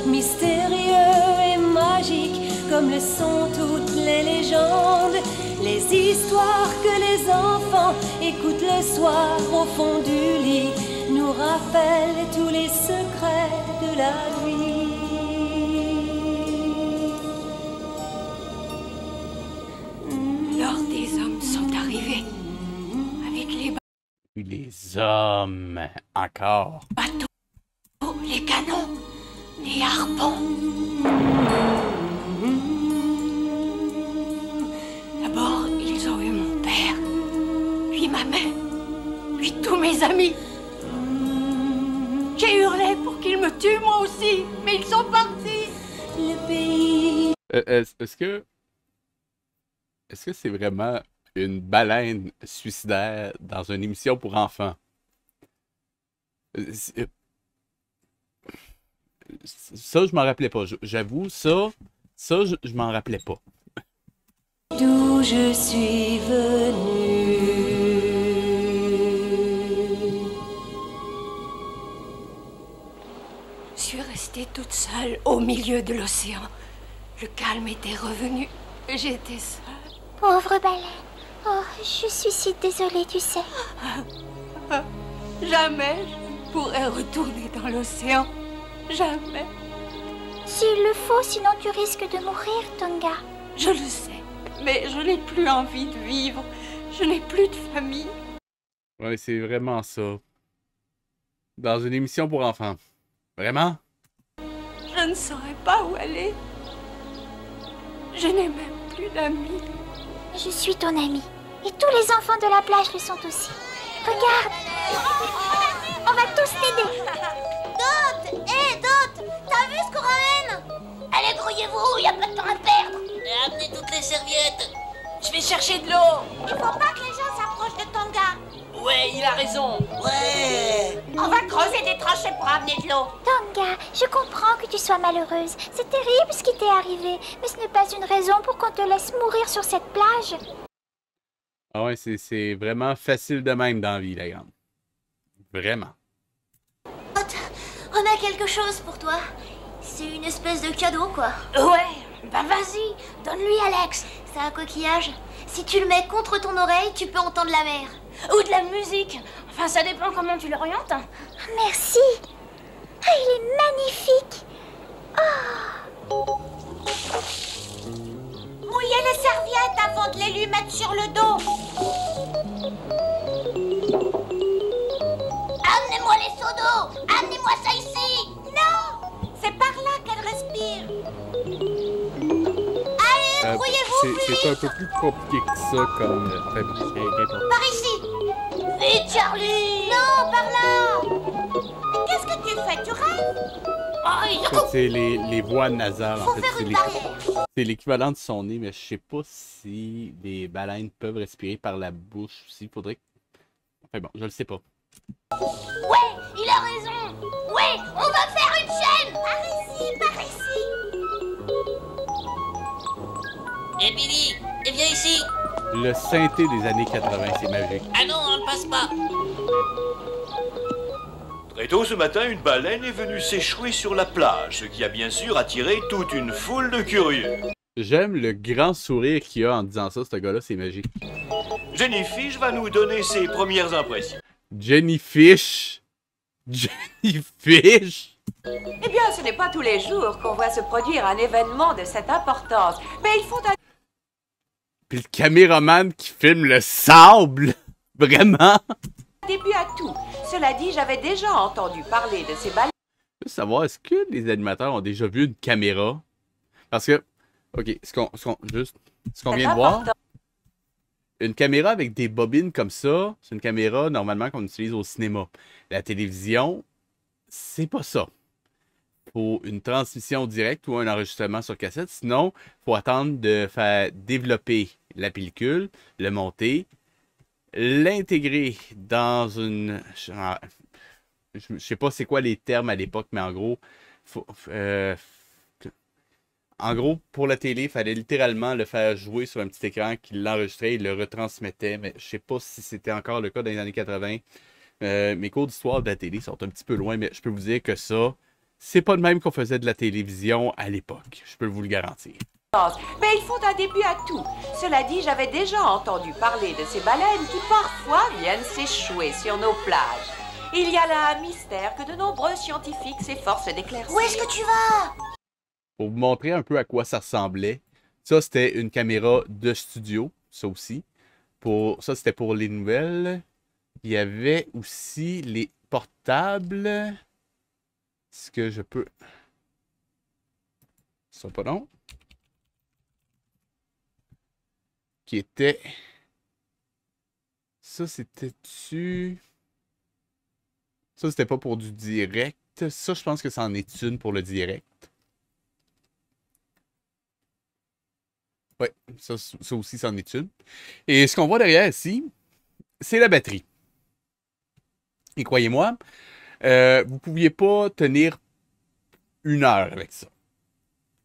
Speaker 6: mystérieux et magique, comme le sont toutes les légendes, les histoires que les enfants écoutent le soir au fond du lit, nous rappellent tous les secrets de la vie. Alors des hommes sont arrivés, avec les
Speaker 1: Puis les hommes, encore.
Speaker 6: bateaux, les canons, les harpons. D'abord, ils ont eu mon père, puis ma mère, puis tous mes amis. J'ai hurlé pour qu'ils me tuent moi aussi, mais ils sont partis. Le pays.
Speaker 1: Est-ce que c'est vraiment une baleine suicidaire dans une émission pour enfants? Ça, je m'en rappelais pas. J'avoue, ça, je m'en rappelais pas.
Speaker 6: D'où je suis venue. Je suis restée toute seule au milieu de l'océan. Le calme était revenu. J'étais seule.
Speaker 4: Pauvre baleine. Oh, je suis si désolée, tu sais.
Speaker 6: Jamais je ne pourrai retourner dans l'océan. Jamais.
Speaker 4: S'il le faut, sinon tu risques de mourir, Tonga.
Speaker 6: Je le sais. Mais je n'ai plus envie de vivre. Je n'ai plus de famille.
Speaker 1: Ouais, c'est vraiment ça. Dans une émission pour enfants. Vraiment?
Speaker 6: Je ne saurais pas où aller. Je n'ai même plus d'amis.
Speaker 4: Je suis ton amie. Et tous les enfants de la plage le sont aussi. Regarde. On va tous t'aider.
Speaker 5: Dot! Hé, Dot! T'as vu ce qu'on ramène? Allez, grouillez-vous, y a pas de temps à perdre!
Speaker 7: Et amenez toutes les serviettes.
Speaker 6: Je vais chercher de l'eau.
Speaker 5: Il faut pas que les gens s'approchent de Tonga.
Speaker 6: Ouais, il a raison.
Speaker 7: Ouais.
Speaker 5: On va creuser des tranchées pour amener de l'eau.
Speaker 4: Tonga, je comprends que tu sois malheureuse. C'est terrible ce qui t'est arrivé. Mais ce n'est pas une raison pour qu'on te laisse mourir sur cette plage.
Speaker 1: Ah ouais, c'est vraiment facile de même dans la vie, la grande. Vraiment.
Speaker 5: Dot, on a quelque chose pour toi. C'est une espèce de cadeau, quoi.
Speaker 6: Ouais, bah vas-y, donne-lui Alex.
Speaker 5: C'est un coquillage. Si tu le mets contre ton oreille, tu peux entendre la mer.
Speaker 6: Ou de la musique. Enfin, ça dépend comment tu l'orientes.
Speaker 4: Merci. Ah, il est magnifique.
Speaker 5: Mouillez les serviettes avant de les lui mettre sur le dos. Amenez-moi les seaux d'eau. Amenez-moi ça ici. Non, c'est par là qu'elle respire. Allez, grouillez-vous
Speaker 1: C'est un peu plus compliqué que ça comme... Enfin, n'importe.
Speaker 5: par ici. Vite, Charlie. Non, par là. Mais qu'est-ce que tu fais? Tu rêves?
Speaker 1: Ça, c'est les voies nasales, en
Speaker 5: Faut
Speaker 1: fait.
Speaker 5: faire une barrière.
Speaker 1: C'est l'équivalent de son nez, mais je sais pas si les baleines peuvent respirer par la bouche aussi. Faudrait que... Enfin bon, je le sais pas.
Speaker 5: Ouais, il a raison. Ouais, on va faire une chaîne. Par ici, par ici.
Speaker 7: Et Billy, viens ici.
Speaker 1: Le synthé des années 80, c'est magique.
Speaker 7: Ah non, on ne passe pas.
Speaker 8: Très tôt ce matin, une baleine est venue s'échouer sur la plage, ce qui a bien sûr attiré toute une foule de curieux.
Speaker 1: J'aime le grand sourire qu'il a en disant ça, ce gars-là, c'est magique.
Speaker 8: Jenny Fish va nous donner ses premières impressions.
Speaker 1: Jenny Fish! Jenny Fish!
Speaker 9: Eh bien, ce n'est pas tous les jours qu'on voit se produire un événement de cette importance. Mais ils font un
Speaker 1: Puis le caméraman qui filme le sable! Vraiment!
Speaker 9: début à tout. Cela dit, j'avais déjà entendu parler de ces baleines.
Speaker 1: Je veux savoir, est-ce que les animateurs ont déjà vu une caméra? Parce que, ok, ce qu'on vient de voir, une caméra avec des bobines comme ça, c'est une caméra normalement qu'on utilise au cinéma. La télévision, c'est pas ça. Pour une transmission directe ou un enregistrement sur cassette, sinon, il faut attendre de faire développer la pellicule, le monter, l'intégrer dans une... Je sais pas c'est quoi les termes à l'époque, mais en gros, pour la télé, il fallait littéralement le faire jouer sur un petit écran qui l'enregistrait et le retransmettait, mais je sais pas si c'était encore le cas dans les années 80. Mes cours d'histoire de la télé sont un petit peu loin, mais je peux vous dire que ça, c'est pas le même qu'on faisait de la télévision à l'époque. Je peux vous le garantir.
Speaker 9: Mais ils font un début à tout. Cela dit, j'avais déjà entendu parler de ces baleines qui parfois viennent s'échouer sur nos plages. Il y a là un mystère que de nombreux scientifiques s'efforcent d'éclaircir.
Speaker 5: Où est-ce que tu vas?
Speaker 1: Pour vous montrer un peu à quoi ça ressemblait, ça c'était une caméra de studio, ça aussi. Ça c'était pour les nouvelles. Il y avait aussi les portables. Est-ce que je peux... Ça pas long. Qui était... Ça c'était-tu... Ça c'était pas pour du direct. Ça je pense que c'en est une pour le direct. Oui, ça aussi c'en est une. Et ce qu'on voit derrière ici, c'est la batterie. Et croyez-moi, vous ne pouviez pas tenir 1 heure avec ça.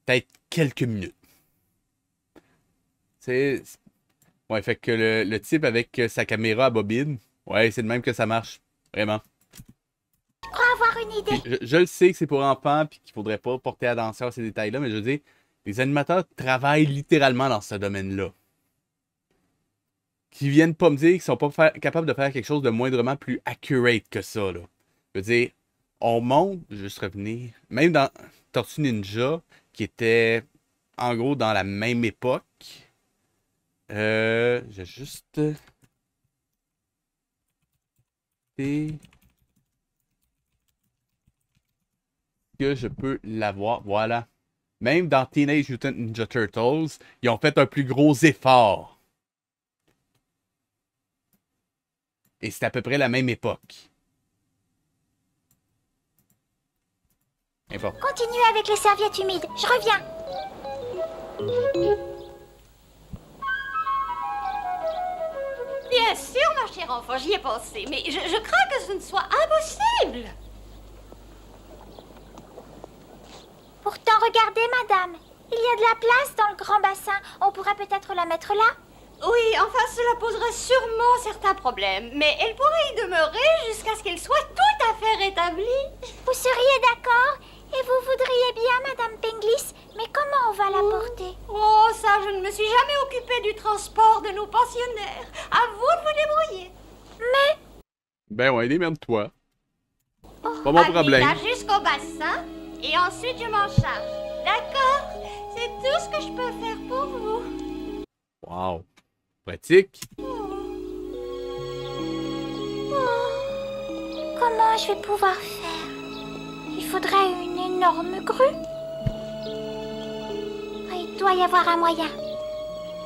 Speaker 1: Peut-être quelques minutes. Ouais, fait que le type avec sa caméra à bobine, ouais, c'est de même que ça marche. Vraiment.
Speaker 4: Je crois avoir une idée.
Speaker 1: Je le sais que c'est pour enfants et qu'il ne faudrait pas porter attention à ces détails-là, mais je veux dire, les animateurs travaillent littéralement dans ce domaine-là. Qui viennent pas me dire qu'ils sont pas capables de faire quelque chose de moindrement plus accurate que ça, là. Je veux dire, on monte, juste revenir, même dans Tortue Ninja, qui était en gros dans la même époque. J'ai juste... que je peux l'avoir, voilà. Même dans Teenage Mutant Ninja Turtles, ils ont fait un plus gros effort. Et c'est à peu près la même époque. Importe.
Speaker 4: Continuez avec les serviettes humides. Je reviens.
Speaker 5: Bien sûr, ma chère enfant, j'y ai pensé, mais je crains que ce ne soit impossible.
Speaker 4: Pourtant, regardez, madame. Il y a de la place dans le grand bassin. On pourrait peut-être la mettre là.
Speaker 5: Oui, enfin, cela poserait sûrement certains problèmes, mais elle pourrait y demeurer jusqu'à ce qu'elle soit tout à fait rétablie.
Speaker 4: Vous seriez d'accord? Et vous voudriez bien, madame Penglis, mais comment on va la porter?
Speaker 5: Oh, ça, je ne me suis jamais occupée du transport de nos pensionnaires. À vous de vous débrouiller.
Speaker 4: Mais...
Speaker 1: Ben ouais, démerde-toi.
Speaker 5: Oh,
Speaker 1: Pas mon problème.
Speaker 5: Là jusqu'au bassin, et ensuite je m'en charge. D'accord? C'est tout ce que je peux faire pour vous.
Speaker 1: Wow. Pratique.
Speaker 4: Comment je vais pouvoir faire? Il faudrait une énorme grue. Il doit y avoir un moyen.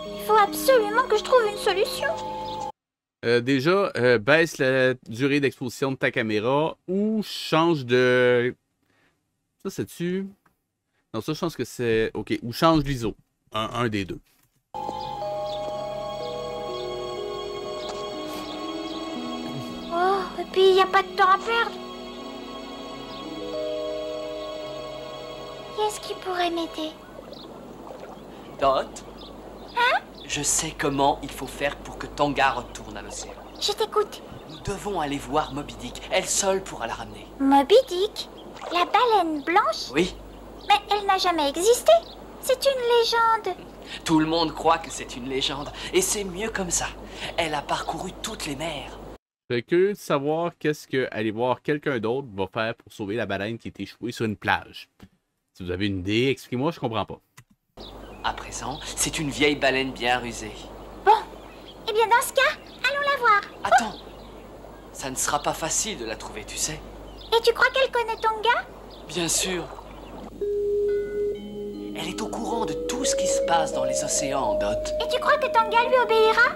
Speaker 4: Il faut absolument que je trouve une solution.
Speaker 1: Déjà, baisse la durée d'exposition de ta caméra ou change de... Ça, c'est-tu... Non, ça, je pense que c'est... OK. Ou change l'ISO. Un des deux.
Speaker 4: Oh, Et puis, il n'y a pas de temps à perdre. Qui est-ce qui pourrait m'aider?
Speaker 3: Dot,
Speaker 4: Hein?
Speaker 3: je sais comment il faut faire pour que Tonga retourne à l'océan.
Speaker 4: Je t'écoute.
Speaker 3: Nous devons aller voir Moby Dick. Elle seule pourra la ramener.
Speaker 4: Moby Dick? La baleine blanche?
Speaker 3: Oui,
Speaker 4: Mais elle n'a jamais existé. C'est une légende.
Speaker 3: tout le monde croit que c'est une légende. Et c'est mieux comme ça. Elle a parcouru toutes les mers.
Speaker 1: Je serais curieux de savoir qu'est-ce que aller voir quelqu'un d'autre va faire pour sauver la baleine qui est échouée sur une plage. Si vous avez une idée, expliquez-moi, je comprends pas.
Speaker 3: À présent, c'est une vieille baleine bien rusée.
Speaker 4: Bon. Eh bien, dans ce cas, allons la voir.
Speaker 3: Attends, ça ne sera pas facile de la trouver, tu sais.
Speaker 4: Et tu crois qu'elle connaît Tonga?
Speaker 3: Bien sûr. Elle est au courant de tout ce qui se passe dans les océans, Dot.
Speaker 4: Et tu crois que Tonga lui obéira?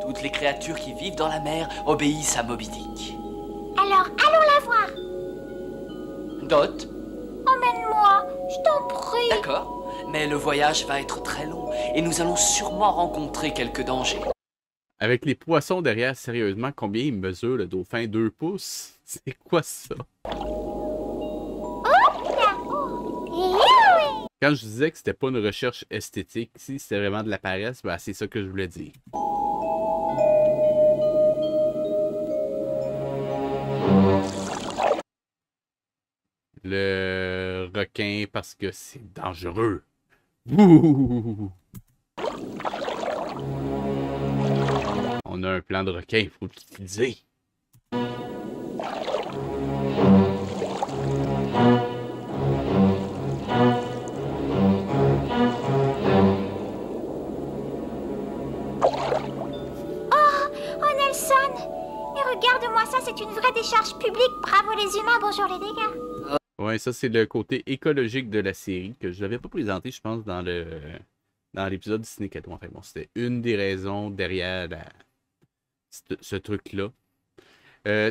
Speaker 3: Toutes les créatures qui vivent dans la mer obéissent à Moby Dick.
Speaker 4: Alors, allons la voir.
Speaker 3: Dot,
Speaker 4: Emmène-moi, je t'en prie.
Speaker 3: d'accord, mais le voyage va être très long et nous allons sûrement rencontrer quelques dangers.
Speaker 1: Avec les poissons derrière, sérieusement, combien il mesure le dauphin? 2 pouces? C'est quoi ça? Quand je disais que c'était pas une recherche esthétique, si c'était vraiment de la paresse, ben c'est ça que je voulais dire. Le requin parce que c'est dangereux. Ouh! On a un plan de requin, il faut l'utiliser.
Speaker 4: Oh, Nelson! Et regarde-moi ça, c'est une vraie décharge publique. Bravo les humains, bonjour les dégâts.
Speaker 1: Ouais, ça c'est le côté écologique de la série que je n'avais pas présenté, je pense, dans l'épisode Ciné Cadeau. Enfin bon, c'était une des raisons derrière ce truc-là.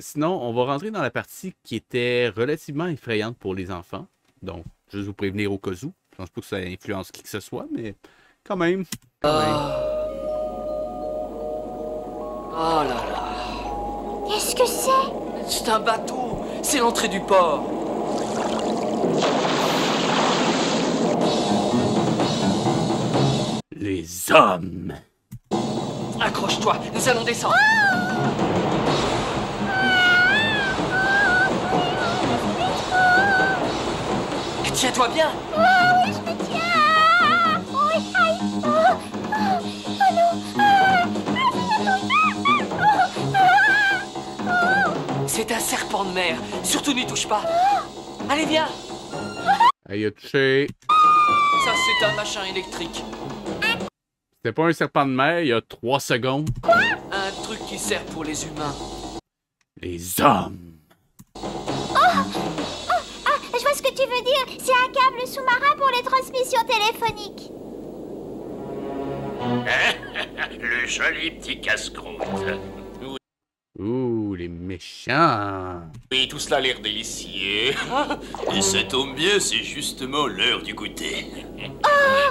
Speaker 1: Sinon, on va rentrer dans la partie qui était relativement effrayante pour les enfants. Donc, juste vous prévenir au cas où. Je pense pas que ça influence qui que ce soit, mais quand même.
Speaker 3: Oh là là.
Speaker 4: Qu'est-ce que c'est?
Speaker 3: C'est un bateau. C'est l'entrée du port.
Speaker 1: Les hommes!
Speaker 3: Accroche-toi, nous allons descendre. Tiens-toi bien.
Speaker 4: Oh oui, je me tiens. Oui, aïe. Oh non.
Speaker 3: C'est un serpent de mer. Surtout n'y touche pas. Allez, viens.
Speaker 1: Il a touché.
Speaker 3: Ça, c'est un machin électrique.
Speaker 1: C'était pas un serpent de mer il y a 3 secondes.
Speaker 3: Un truc qui sert pour les humains.
Speaker 1: Les hommes!
Speaker 4: Je vois ce que tu veux dire. C'est un câble sous-marin pour les transmissions téléphoniques.
Speaker 8: Le joli petit casse-croûte.
Speaker 1: Ouh, les méchants!
Speaker 8: Oui, tout cela a l'air délicieux. Et ça tombe bien, c'est justement l'heure du goûter.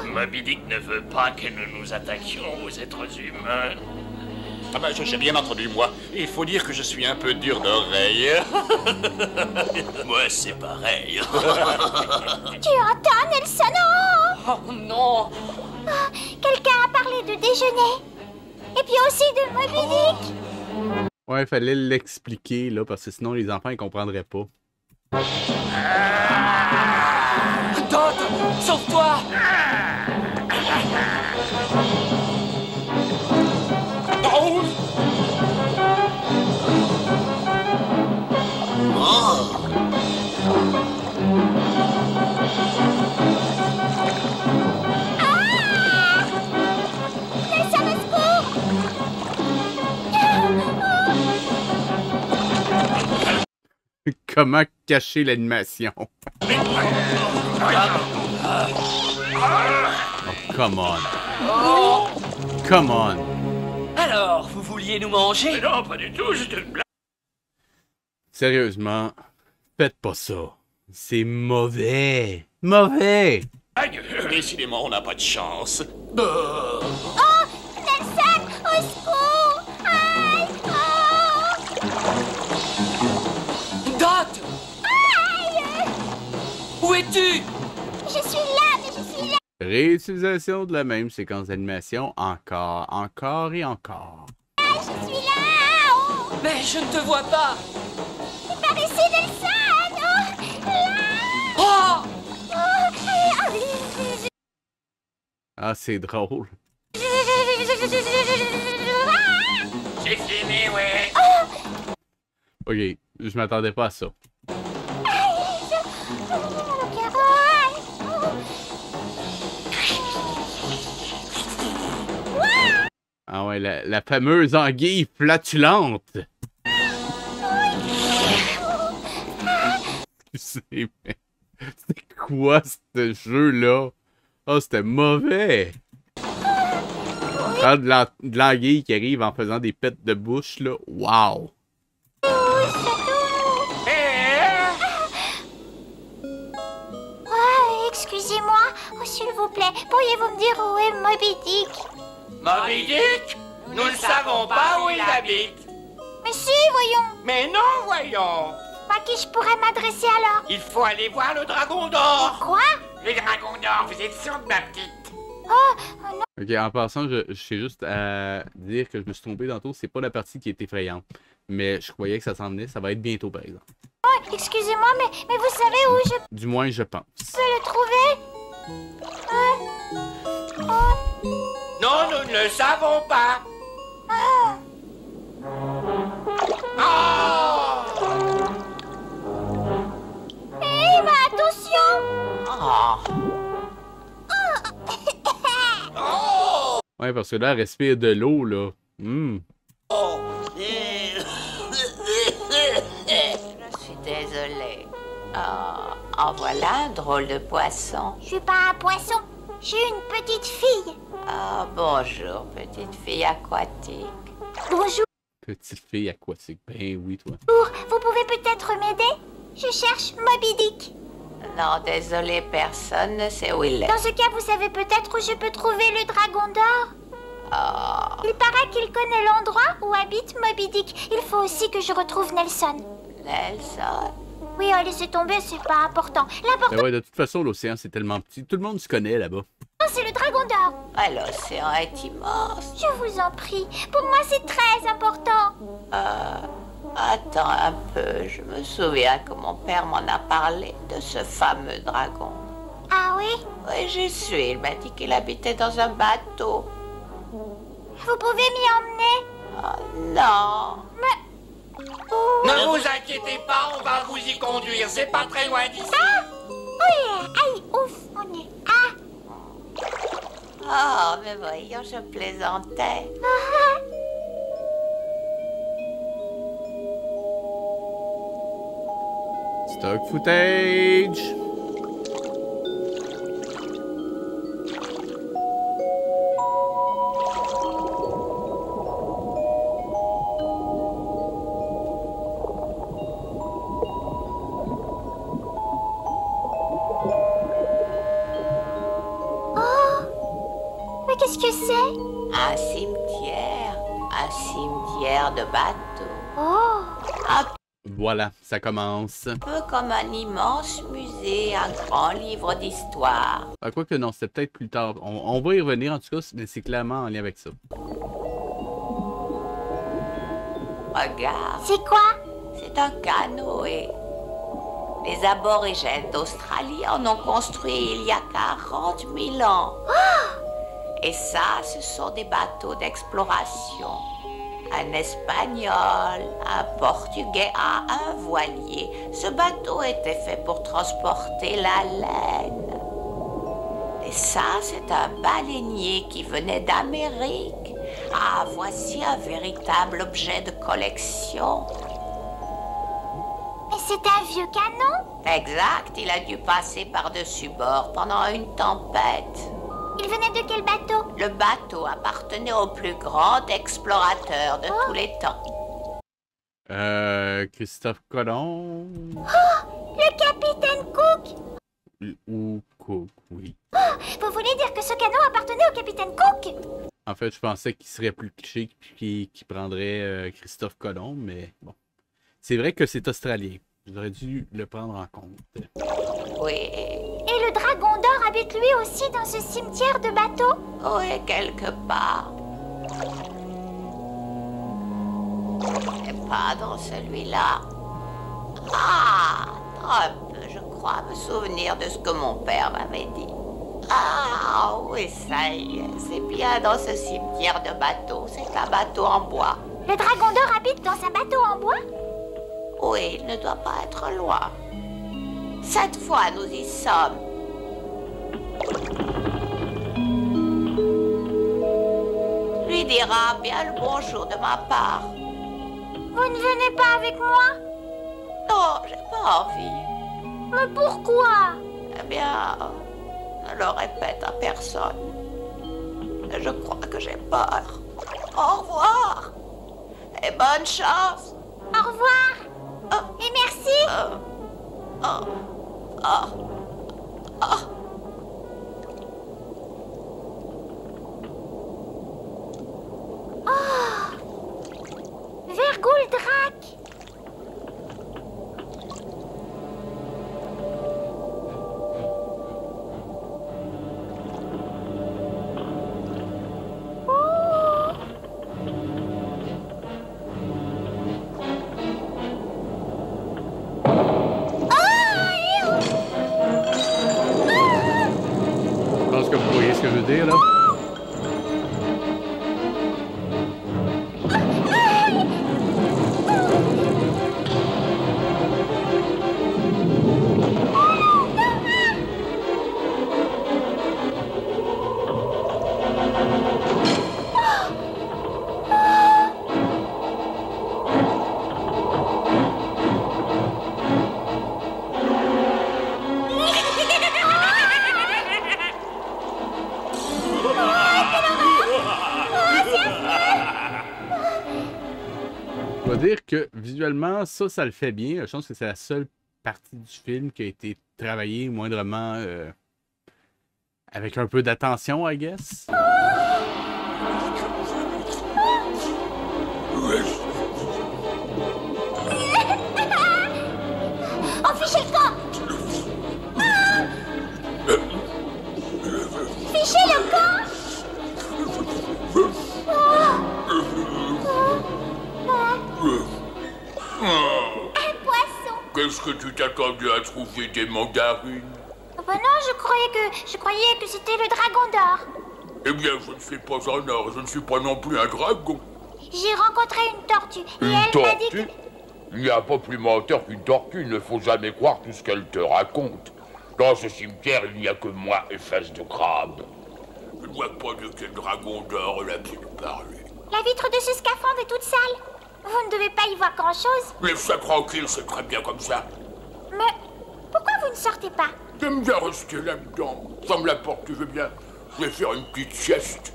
Speaker 8: Moby Dick ne veut pas que nous nous attaquions aux êtres humains. Ah ben, j'ai bien entendu, moi. Il faut dire que je suis un peu dur d'oreille. Moi, c'est pareil.
Speaker 4: Tu entends, Nelson?
Speaker 3: Oh non.
Speaker 4: Quelqu'un a parlé de déjeuner. Et puis aussi de Moby Dick.
Speaker 1: Ouais, il fallait l'expliquer, là, parce que sinon les enfants, ils comprendraient pas.
Speaker 3: Dot, sauve-toi.
Speaker 8: Oh!
Speaker 4: Nelson, au secours.
Speaker 1: Comment cacher l'animation? Oh, come on. Come on.
Speaker 3: Alors, vous vouliez nous manger?
Speaker 8: Non, pas du tout, c'était une blague.
Speaker 1: Sérieusement, faites pas ça. C'est mauvais. Mauvais.
Speaker 8: Décidément, on n'a pas de chance.
Speaker 4: Oh, Nelson, au secours. Aïe. Oh.
Speaker 3: es-tu?
Speaker 4: Je suis là, mais je suis là.
Speaker 1: Réutilisation de la même séquence d'animation encore et encore.
Speaker 4: Je suis là. Oh,
Speaker 3: Mais je ne te vois pas.
Speaker 4: par ici, Nelson. Oh, là.
Speaker 3: Oh!
Speaker 1: Ah, c'est drôle.
Speaker 8: C'est fini, ouais.
Speaker 1: Ok, je m'attendais pas à ça. Ah ouais, la fameuse anguille flatulente. Excusez, mais c'est quoi ce jeu-là? Oh, c'était mauvais. Ah, de l'anguille qui arrive en faisant des pets de bouche, là. Wow!
Speaker 4: Excusez-moi, oh, s'il vous plaît, pourriez-vous me dire où est Moby Dick?
Speaker 8: Moby Dick? Nous ne savons pas où il habite.
Speaker 4: Mais si, voyons.
Speaker 8: Mais non, voyons.
Speaker 4: À qui je pourrais m'adresser alors?
Speaker 8: Il faut aller voir le dragon d'or.
Speaker 4: Quoi?
Speaker 8: Le dragon d'or, vous êtes sûre de ma petite?
Speaker 1: Ok, en passant, je sais juste à dire que je me suis trompé tantôt. C'est pas la partie qui est effrayante. Mais je croyais que ça s'en venait. Ça va être bientôt, par exemple.
Speaker 4: Oh, excusez-moi, mais vous savez où je
Speaker 1: Du moins, je pense.
Speaker 4: peux le trouver?
Speaker 8: Non, nous ne le savons pas.
Speaker 4: Hé, mais attention!
Speaker 1: Ouais, parce que là, elle respire de l'eau, là.
Speaker 9: Je suis désolée. En voilà un drôle de poisson.
Speaker 4: Je suis pas un poisson, je suis une petite fille.
Speaker 9: Bonjour, petite fille aquatique.
Speaker 4: Bonjour,
Speaker 1: Petite fille aquatique. Ben oui, toi.
Speaker 4: vous pouvez peut-être m'aider? Je cherche Moby Dick.
Speaker 9: Non, désolé, personne ne sait où il est.
Speaker 4: Dans ce cas, vous savez peut-être où je peux trouver le dragon d'or? Il paraît qu'il connaît l'endroit où habite Moby Dick. Il faut aussi que je retrouve Nelson.
Speaker 9: Nelson.
Speaker 4: Oui, laissez tomber, c'est pas important. L'important,
Speaker 1: Ben ouais, de toute façon, l'océan, c'est tellement petit. Tout le monde se connaît là-bas.
Speaker 4: c'est le dragon d'or.
Speaker 9: L'océan est immense.
Speaker 4: Je vous en prie. Pour moi, c'est très important.
Speaker 9: Attends un peu, je me souviens que mon père m'en a parlé de ce fameux dragon.
Speaker 4: Ah oui?
Speaker 9: Oui, j'y suis. Il m'a dit qu'il habitait dans un bateau.
Speaker 4: Vous pouvez m'y emmener?
Speaker 9: Non.
Speaker 8: Ne vous inquiétez pas, on va vous y conduire. C'est pas très loin d'ici.
Speaker 4: Oui, aïe, ouf, on est...
Speaker 9: Mais voyons, je plaisantais.
Speaker 1: Stock footage.
Speaker 4: Mais qu'est-ce que c'est?
Speaker 9: Un cimetière de bateaux.
Speaker 4: Oh,
Speaker 9: Un
Speaker 1: Voilà, ça commence.
Speaker 9: peu comme un immense musée, un grand livre d'histoire.
Speaker 1: Ah, quoique non, c'était peut-être plus tard. On va y revenir en tout cas, mais c'est clairement en lien avec ça.
Speaker 9: Regarde,
Speaker 4: c'est quoi?
Speaker 9: c'est un canoë. Les aborigènes d'Australie en ont construit il y a 40 000 ans. Et ça, ce sont des bateaux d'exploration. Un espagnol, un portugais a un voilier. Ce bateau était fait pour transporter la laine. Et ça, c'est un baleinier qui venait d'Amérique. Ah, voici un véritable objet de collection.
Speaker 4: Mais c'est un vieux canon?
Speaker 9: Exact, il a dû passer par-dessus bord pendant une tempête.
Speaker 4: Il venait de quel bateau?
Speaker 9: Le bateau appartenait au plus grand explorateur de tous les temps.
Speaker 1: Christophe Colomb.
Speaker 4: Le capitaine Cook?
Speaker 1: Ou Cook, oui.
Speaker 4: Vous voulez dire que ce canon appartenait au capitaine Cook?
Speaker 1: En fait, je pensais qu'il serait plus cliché qu'il prendrait Christophe Colomb, mais bon. C'est vrai que c'est australien. J'aurais dû le prendre en compte.
Speaker 9: Oui.
Speaker 4: Et le dragon d'or habite lui aussi dans ce cimetière de bateaux?
Speaker 9: Oui, quelque part. Et pas dans celui-là. Ah, Trump, je crois me souvenir de ce que mon père m'avait dit. Ah, oui, ça y est, c'est bien dans ce cimetière de bateaux. C'est un bateau en bois.
Speaker 4: Le dragon d'or habite dans un bateau en bois?
Speaker 9: Oui, il ne doit pas être loin. Cette fois, nous y sommes. Lui dira bien le bonjour de ma part.
Speaker 4: Vous ne venez pas avec moi?
Speaker 9: Non, j'ai pas envie.
Speaker 4: Mais pourquoi?
Speaker 9: Eh bien, ne le répète à personne. Je crois que j'ai peur. Au revoir. Et bonne chance.
Speaker 4: Au revoir. Et merci. Verguldrac.
Speaker 1: Je pense que vous voyez ce que je veux dire, là. Je dois dire que visuellement, ça le fait bien. Je pense que c'est la seule partie du film qui a été travaillée moindrement avec un peu d'attention, I guess.
Speaker 4: Oh, fichez le camp. Fichez le camp. Un poisson.
Speaker 8: Qu'est-ce que tu t'attendais à trouver des mandarines?
Speaker 4: Oh, ben non, je croyais que c'était le dragon d'or.
Speaker 8: Eh bien, je ne suis pas un or, je ne suis pas non plus un dragon.
Speaker 4: J'ai rencontré une tortue et
Speaker 8: Une
Speaker 4: elle m'a dit que...
Speaker 8: tortue? Il n'y a pas plus menteur qu'une tortue, il ne faut jamais croire tout ce qu'elle te raconte. Dans ce cimetière, il n'y a que moi et Face de Crabe. Je ne vois pas de quel dragon d'or elle a pu nous parler.
Speaker 4: La vitre de ce scaphandre est toute sale. Vous ne devez pas y voir grand-chose.
Speaker 8: Laisse ça tranquille, c'est très bien comme ça.
Speaker 4: Mais pourquoi vous ne sortez pas?
Speaker 8: J'aime bien rester là-dedans. Ferme la porte, tu veux bien? Je vais faire une petite sieste.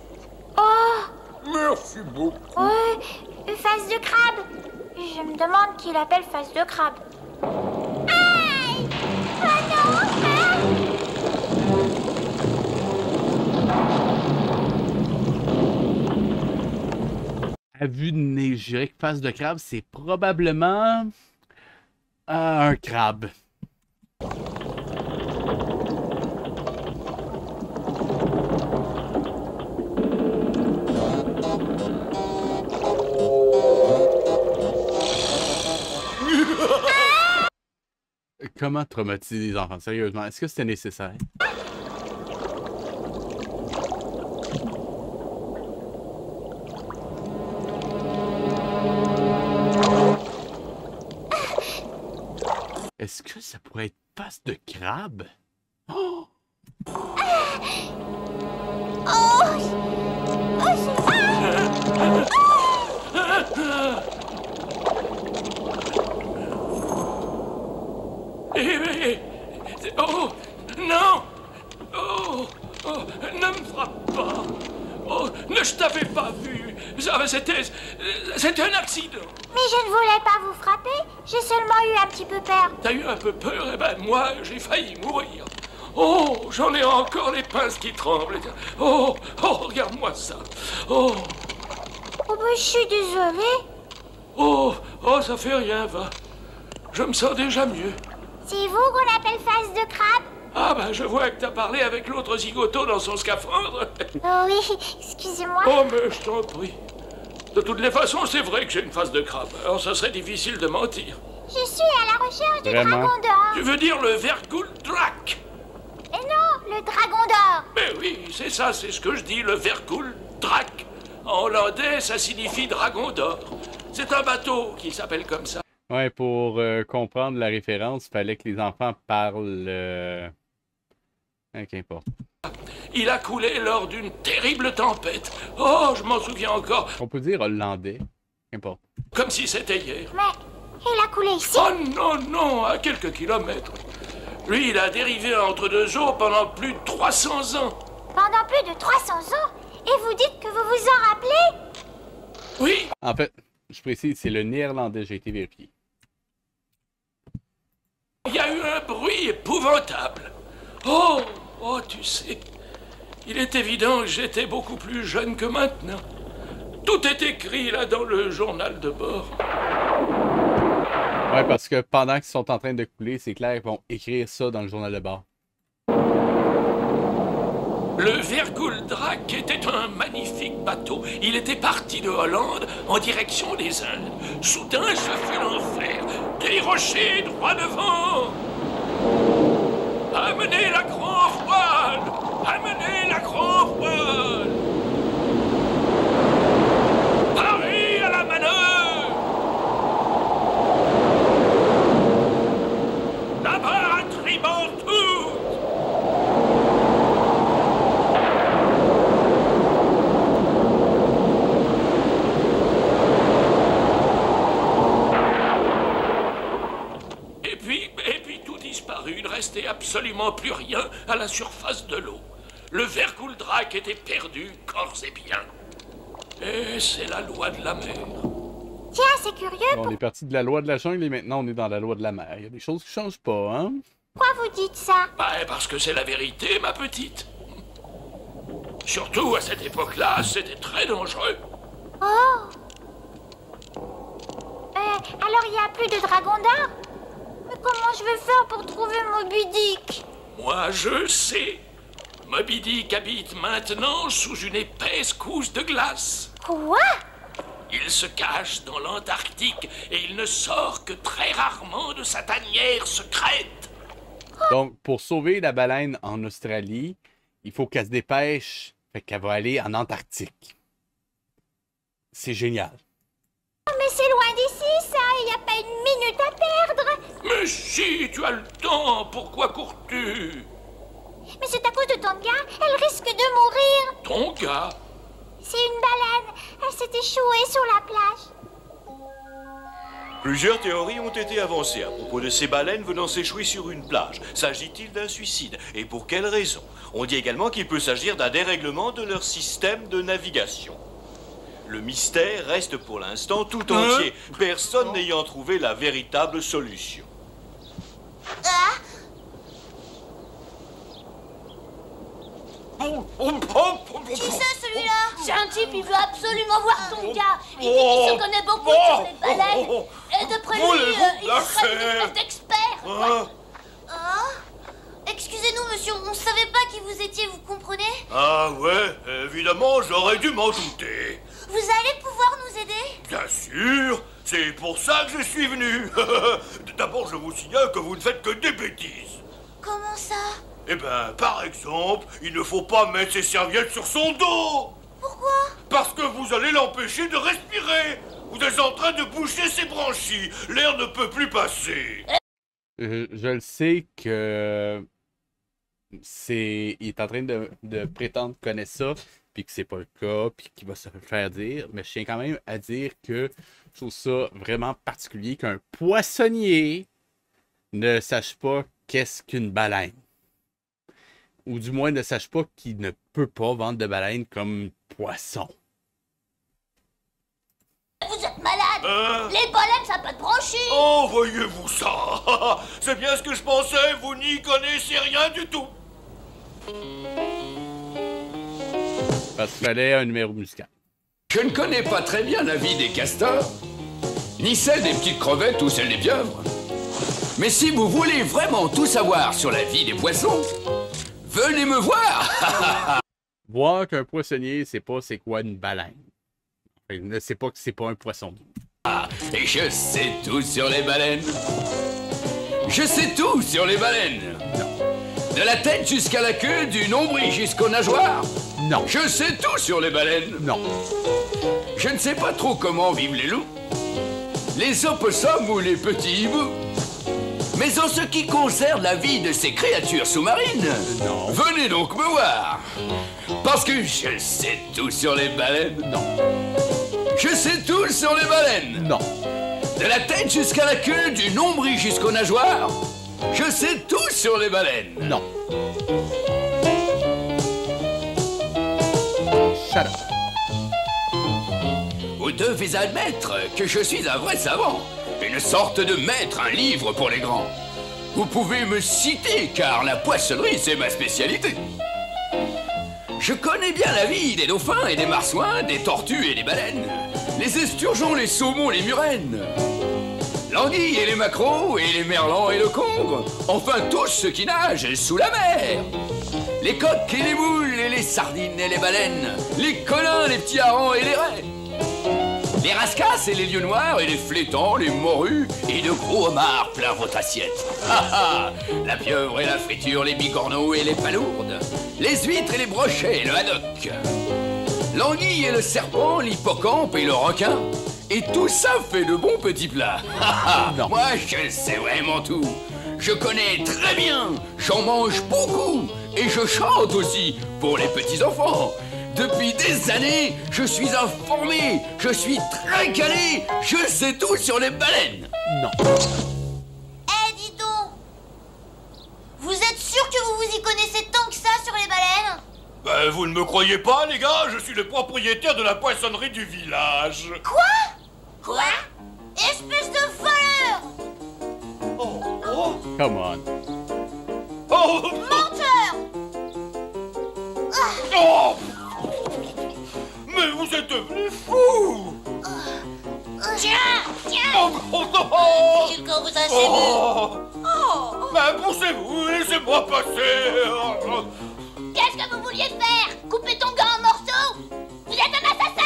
Speaker 4: Oh,
Speaker 8: Merci beaucoup.
Speaker 4: Face de Crabe. Je me demande qui l'appelle Face de Crabe. Aïe! Oh non!
Speaker 1: À vue de nez, je dirais que Face de Crabe, c'est probablement un crabe. Comment traumatiser les enfants? Sérieusement, est-ce que c'était nécessaire? Est-ce que ça pourrait être Face de Crabe? Oh!
Speaker 8: Oh, non! Oh, ne me frappe pas! Oh, je t'avais pas vu! C'était un accident!
Speaker 4: Mais je ne voulais pas vous frapper. J'ai seulement eu un petit peu peur.
Speaker 8: T'as eu un peu peur? Eh ben, moi, j'ai failli mourir. Oh, j'en ai encore les pinces qui tremblent. Oh, regarde-moi ça. Oh,
Speaker 4: Oh, ben, je suis désolée.
Speaker 8: oh, ça fait rien, va. Je me sens déjà mieux.
Speaker 4: C'est vous qu'on appelle face de crabe?
Speaker 8: Ah bah je vois que t'as parlé avec l'autre zigoto dans son scaphandre.
Speaker 4: Oh oui, excusez-moi.
Speaker 8: Oh mais je t'en prie. De toutes les façons, c'est vrai que j'ai une face de crabe. Alors ça serait difficile de mentir.
Speaker 4: Je suis à la recherche du
Speaker 1: Vraiment?
Speaker 4: dragon d'or.
Speaker 8: Tu veux dire le Verguldrak?
Speaker 4: Et non, le dragon d'or.
Speaker 8: Mais oui, c'est ça, c'est ce que je dis, le Verguldrak. En hollandais, ça signifie dragon d'or. C'est un bateau qui s'appelle comme ça.
Speaker 1: Ouais, pour comprendre la référence, il fallait que les enfants parlent... Qu'importe.
Speaker 8: Il a coulé lors d'une terrible tempête. Oh, je m'en souviens encore.
Speaker 1: On peut dire hollandais. Qu'importe.
Speaker 8: Comme si c'était hier.
Speaker 4: Mais il a coulé ici.
Speaker 8: Oh non, non, à quelques kilomètres. Lui, il a dérivé entre deux eaux pendant plus de 300 ans.
Speaker 4: Pendant plus de 300 ans. Et vous dites que vous vous en rappelez?
Speaker 8: Oui.
Speaker 1: En fait, je précise, c'est le néerlandais, j'ai été vérifié.
Speaker 8: Il y a eu un bruit épouvantable. Oh, oh, tu sais, il est évident que j'étais beaucoup plus jeune que maintenant. Tout est écrit là dans le journal de bord.
Speaker 1: Ouais, parce que pendant qu'ils sont en train de couler, c'est clair qu'ils vont écrire ça dans le journal de bord.
Speaker 8: Le Verguldrak était un magnifique bateau. Il était parti de Hollande en direction des Indes. Soudain, ce fut l'enfer. Des rochers droit devant. Amenez la grand voile! Amenez la grand voile! Paris à la manœuvre! Là-bas, à tribord tout! Et puis tout disparut. Il ne restait absolument plus rien à la surface de l'eau. Le Verguldrak était perdu, corps et bien. Et c'est la loi de la mer.
Speaker 4: Tiens, c'est curieux.
Speaker 1: On est parti de la loi de la jungle et maintenant on est dans la loi de la mer. Il y a des choses qui changent pas, hein?
Speaker 4: Pourquoi vous dites ça?
Speaker 8: Bah, parce que c'est la vérité, ma petite. Surtout à cette époque-là, c'était très dangereux.
Speaker 4: Oh. Alors il n'y a plus de dragon d'or? Mais comment je vais faire pour trouver Moby Dick?
Speaker 8: Moi, je sais. Moby Dick habite maintenant sous une épaisse couche de glace.
Speaker 4: Quoi?
Speaker 8: Il se cache dans l'Antarctique et il ne sort que très rarement de sa tanière secrète.
Speaker 1: Donc, pour sauver la baleine en Australie, il faut qu'elle se dépêche. Fait qu'elle va aller en Antarctique. C'est génial.
Speaker 4: Mais c'est loin d'ici, ça. Il n'y a pas une minute à perdre.
Speaker 8: Mais si, tu as le temps. Pourquoi cours-tu?
Speaker 4: Mais c'est à cause de Tonga. Elle risque de mourir.
Speaker 8: Tonga?
Speaker 4: C'est une baleine. Elle s'est échouée sur la plage.
Speaker 10: Plusieurs théories ont été avancées à propos de ces baleines venant s'échouer sur une plage. S'agit-il d'un suicide? Et pour quelle raison? On dit également qu'il peut s'agir d'un dérèglement de leur système de navigation. Le mystère reste pour l'instant tout entier, personne n'ayant trouvé la véritable solution.
Speaker 5: Qui c'est celui-là? C'est un type, il veut absolument voir Tonga. Il dit qu'il se connaît beaucoup sur les baleines. Et d'après lui, il serait une espèce d'expert. Excusez-nous, monsieur, on ne savait pas qui vous étiez, vous comprenez?
Speaker 10: Ah ouais, évidemment, j'aurais dû m'en douter.
Speaker 5: Vous allez pouvoir nous aider?
Speaker 10: Bien sûr, c'est pour ça que je suis venu. D'abord, je vous signale que vous ne faites que des bêtises.
Speaker 5: Comment ça?
Speaker 10: Eh ben, par exemple, il ne faut pas mettre ses serviettes sur son dos.
Speaker 5: Pourquoi?
Speaker 10: Parce que vous allez l'empêcher de respirer. Vous êtes en train de boucher ses branchies. L'air ne peut plus passer.
Speaker 1: Je le sais que il est en train de prétendre connaître ça, puis que c'est pas le cas, puis qu'il va se faire dire. Mais je tiens quand même à dire que je trouve ça vraiment particulier qu'un poissonnier ne sache pas qu'est-ce qu'une baleine. Ou du moins ne sache pas qu'il ne peut pas vendre de baleine comme poisson.
Speaker 5: Vous êtes malade. Les baleines, ça n'a pas de branchies.
Speaker 10: Oh, voyez-vous ça. C'est bien ce que je pensais, vous n'y connaissez rien du tout.
Speaker 1: Parce qu'il fallait un numéro musical.
Speaker 11: Je ne connais pas très bien la vie des castors, ni celle des petites crevettes ou celle des pieuvres. Mais si vous voulez vraiment tout savoir sur la vie des poissons, venez me voir.
Speaker 1: Voir qu'un poissonnier sait pas c'est quoi une baleine. Enfin, il ne sait pas que c'est pas un poisson.
Speaker 11: Et je sais tout sur les baleines. Je sais tout sur les baleines. De la tête jusqu'à la queue, du nombril jusqu'aux nageoires.
Speaker 1: Non.
Speaker 11: Je sais tout sur les baleines.
Speaker 1: Non.
Speaker 11: Je ne sais pas trop comment vivent les loups, les opossums ou les petits hiboux. Mais en ce qui concerne la vie de ces créatures sous-marines, venez donc me voir. Parce que je sais tout sur les baleines.
Speaker 1: Non.
Speaker 11: Je sais tout sur les baleines.
Speaker 1: Non.
Speaker 11: De la tête jusqu'à la queue, du nombril jusqu'aux nageoires. Je sais tout sur les baleines.
Speaker 1: Non. Shut up.
Speaker 11: Vous devez admettre que je suis un vrai savant. Une sorte de maître, un livre pour les grands. Vous pouvez me citer, car la poissonnerie, c'est ma spécialité. Je connais bien la vie des dauphins et des marsouins, des tortues et des baleines, les esturgeons, les saumons, les murènes, l'anguille et les maquereaux, et les merlans et le congre, enfin tous ceux qui nagent sous la mer. Les coques et les moules, et les sardines et les baleines, les colins, les petits harengs et les raies, les rascasses et les lieux noirs, et les flétans, les morues, et de gros homards plein votre assiette. La pieuvre et la friture, les bigorneaux et les palourdes, les huîtres et les brochets et le haddock, l'anguille et le serpent, l'hippocampe et le requin, et tout ça fait de bons petits plats. Moi, je sais vraiment tout. Je connais très bien, j'en mange beaucoup, et je chante aussi pour les petits-enfants. Depuis des années, je suis informé, je suis très calé, je sais tout sur les baleines.
Speaker 1: Non.
Speaker 5: Eh, dis donc! Vous êtes sûr que vous vous y connaissez tant que ça sur les baleines?
Speaker 10: Ben, vous ne me croyez pas, les gars? Je suis le propriétaire de la poissonnerie du village.
Speaker 5: Quoi? Espèce de voleur!
Speaker 1: Come on.
Speaker 5: Menteur!
Speaker 10: Oh! Mais vous êtes devenus fous!
Speaker 5: Tiens!
Speaker 7: J'ai le corps vous assez vu.
Speaker 10: Ben, poussez-vous, laissez-moi passer!
Speaker 5: Qu'est-ce que vous vouliez faire? Couper ton gars en morceaux? Vous êtes un assassin!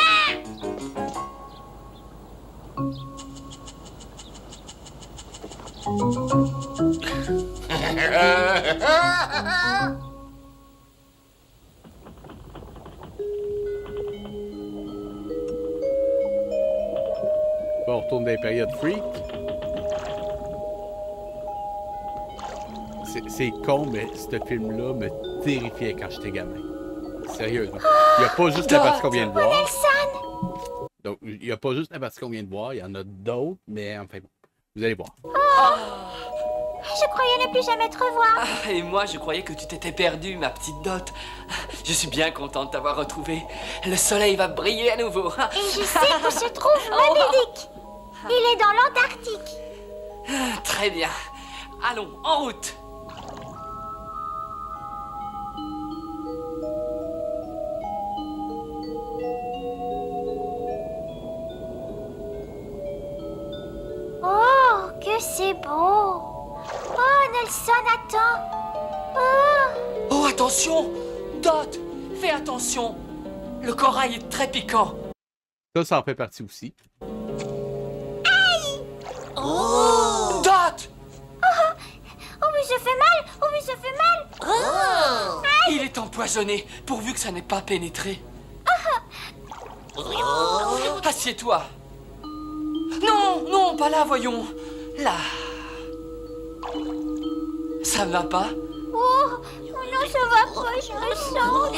Speaker 1: Bon, on retourne dans les périodes freak. C'est con, mais ce film-là me terrifiait quand j'étais gamin. Sérieux. Il n'y a pas juste la partie qu'on vient de voir. Donc, il n'y a pas juste la partie qu'on vient de voir, il y en a d'autres, mais enfin bon, vous allez voir.
Speaker 4: Je croyais ne plus jamais te revoir.
Speaker 3: Et moi, je croyais que tu t'étais perdue, ma petite Dot. Je suis bien contente de t'avoir retrouvée. Le soleil va briller à nouveau.
Speaker 4: Et je sais où se trouve Moby-Dick. Il est dans l'Antarctique.
Speaker 3: Très bien. Allons, en route.
Speaker 4: Oh, que c'est beau. Oh, Nelson, attends.
Speaker 3: Oh, attention! Dot, fais attention. Le corail est très piquant.
Speaker 1: Ça en fait partie aussi.
Speaker 3: Oh! Dot!
Speaker 4: Oh, mais ça fait mal. Oh, mais ça fait mal.
Speaker 3: Il est empoisonné, pourvu que ça n'ait pas pénétré. Assieds-toi. Non, non, pas là, voyons. Là. Ça ne va pas?
Speaker 4: Oh, non, ça va pas, je me sens...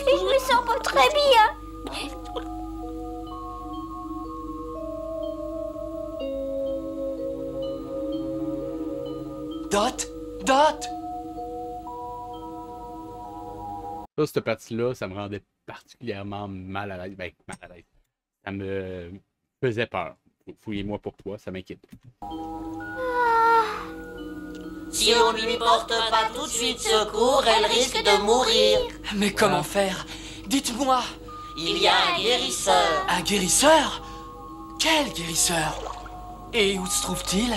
Speaker 4: je me sens pas très bien.
Speaker 3: Dot! Dot!
Speaker 1: Ça, cette partie-là, ça me rendait particulièrement mal à l'aise. Ben, mal à l'aise. Ça me faisait peur. Fouillez-moi pour toi, ça m'inquiète.
Speaker 7: Si on ne lui porte pas tout de suite secours, elle risque de mourir.
Speaker 3: Mais comment faire? Dites-moi!
Speaker 7: Il y a un guérisseur.
Speaker 3: Un guérisseur? Quel guérisseur? Et où se trouve-t-il?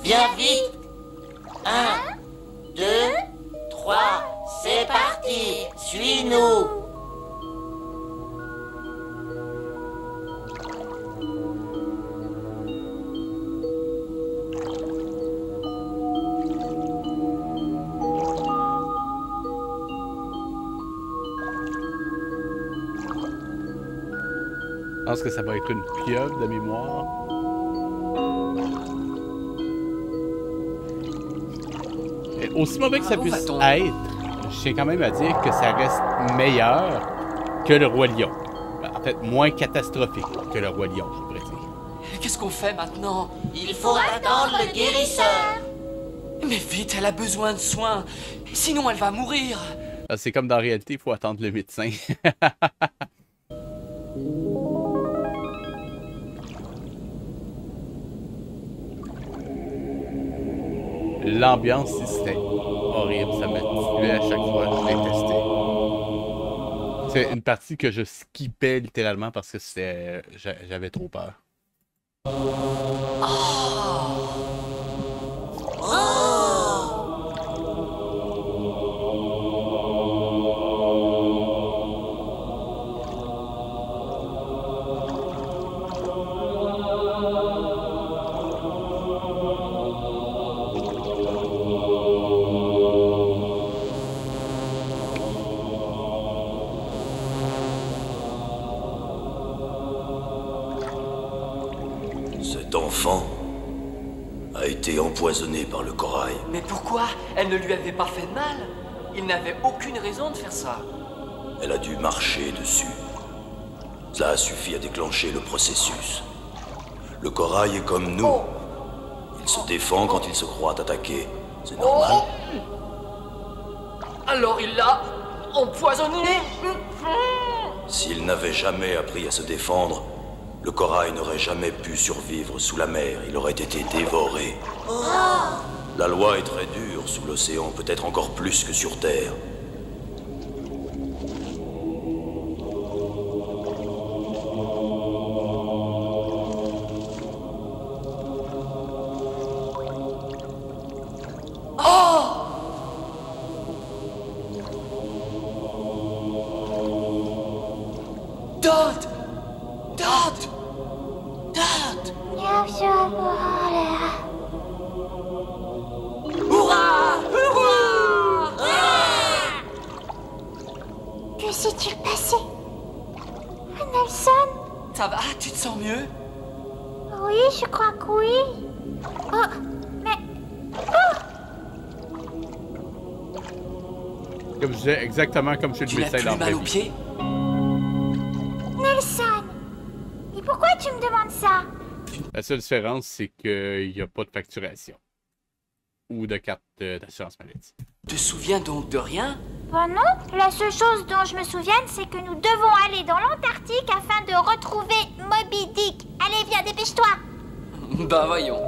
Speaker 7: Viens vite. 1, 2, 3, c'est parti. Suis-nous.
Speaker 1: Je pense que ça va être une pieuvre de mémoire. Et aussi mauvais que ça puisse être, je tiens quand même à dire que ça reste meilleur que le Roi Lion. En fait, moins catastrophique que le Roi Lion, je pourrais dire.
Speaker 3: Qu'est-ce qu'on fait maintenant?
Speaker 7: Il faut attendre le guérisseur.
Speaker 3: Mais vite, elle a besoin de soins. Sinon, elle va mourir.
Speaker 1: C'est comme dans la réalité, il faut attendre le médecin. L'ambiance ici, c'était horrible. Ça me tuait à chaque fois. Je détestais. C'est une partie que je skippais littéralement parce que c'était, j'avais trop peur.
Speaker 10: Cet enfant a été empoisonné par le corail.
Speaker 3: Mais pourquoi? Elle ne lui avait pas fait de mal. Il n'avait aucune raison de faire ça.
Speaker 10: Elle a dû marcher dessus. Cela a suffi à déclencher le processus. Le corail est comme nous. Il se défend quand il se croit attaqué. C'est normal.
Speaker 3: Alors il l'a empoisonné.
Speaker 10: S'il n'avait jamais appris à se défendre, le corail n'aurait jamais pu survivre sous la mer. Il aurait été dévoré. La loi est très dure sous l'océan, peut-être encore plus que sur Terre.
Speaker 4: Que s'est-il passé? Nelson?
Speaker 3: Ça va? Tu te sens mieux?
Speaker 4: Oui, je crois que oui. Oh, mais... Oh!
Speaker 1: Comme je disais, exactement comme chez le médecin dans
Speaker 3: mal au pied?
Speaker 4: Nelson! Et pourquoi tu me demandes ça?
Speaker 1: La seule différence, c'est qu'il n'y a pas de facturation. Ou de carte d'assurance maladie.
Speaker 3: Tu te souviens donc de rien?
Speaker 4: Ben non, la seule chose dont je me souviens, c'est que nous devons aller dans l'Antarctique afin de retrouver Moby Dick. Allez, viens, dépêche-toi!
Speaker 3: Bah voyons.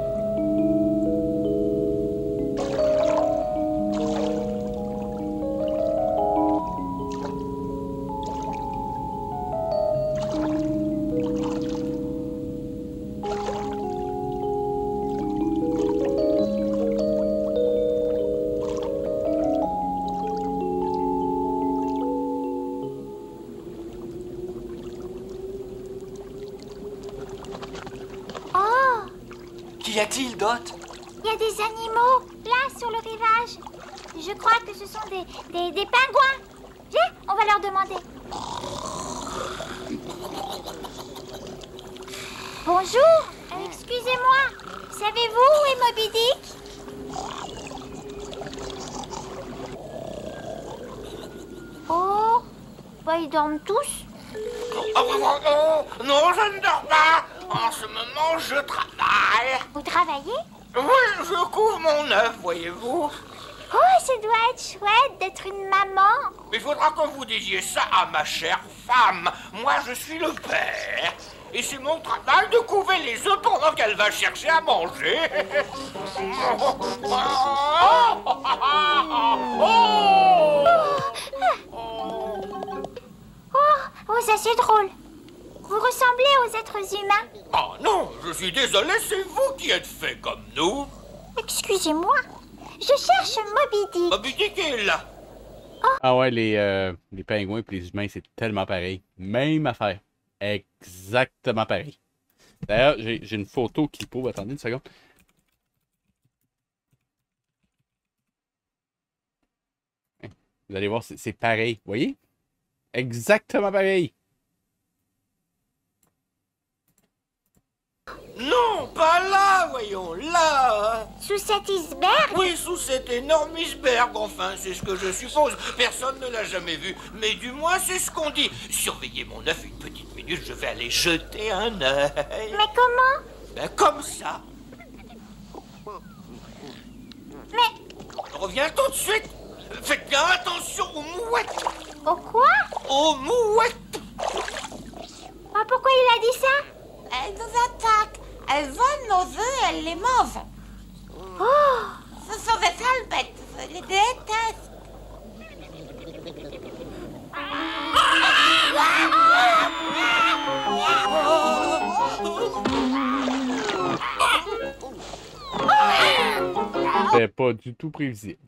Speaker 3: Qu'y a-t-il, Dot?
Speaker 4: Il y a des animaux, là, sur le rivage. Je crois que ce sont des pingouins. Viens, on va leur demander. Bonjour, excusez-moi. Savez-vous où est Moby Dick? Oh, bah ils dorment tous.
Speaker 12: Non, je ne dors pas. En ce moment, je travaille.
Speaker 4: Vous travaillez?
Speaker 12: Oui, je couvre mon œuf, voyez-vous.
Speaker 4: Oh, ça doit être chouette d'être une maman.
Speaker 12: Il faudra que vous disiez ça à ma chère femme. Moi, je suis le père. Et c'est mon travail de couver les œufs pendant qu'elle va chercher à manger.
Speaker 4: Oh, ça c'est drôle. Vous ressemblez aux êtres humains.
Speaker 12: Oh non, je suis désolé, c'est vous qui êtes fait comme nous.
Speaker 4: Excusez-moi. Je cherche Moby Dick.
Speaker 12: Moby Dick est là.
Speaker 1: Ah ouais, les pingouins et les humains, c'est tellement pareil. Même affaire. Exactement pareil. D'ailleurs, j'ai une photo qui prouve. Attendez une seconde. Vous allez voir, c'est pareil. Vous voyez? Exactement pareil.
Speaker 12: Non, pas là, voyons, là.
Speaker 4: Sous cet iceberg?
Speaker 12: Oui, sous cet énorme iceberg, enfin, c'est ce que je suppose. Personne ne l'a jamais vu, mais du moins, c'est ce qu'on dit. Surveillez mon œuf une petite minute, je vais aller jeter un œil.
Speaker 4: Mais comment?
Speaker 12: Ben, comme ça.
Speaker 4: Mais...
Speaker 12: Reviens tout de suite. Faites bien attention aux mouettes.
Speaker 4: Au quoi?
Speaker 12: Aux mouettes.
Speaker 4: Ah, pourquoi il a dit ça?
Speaker 5: Elles nous attaquent. Elles volent nos œufs et elles les mangent.
Speaker 4: Oh!
Speaker 5: Ce sont des sales bêtes. Je les déteste.
Speaker 1: C'est pas du tout prévisible.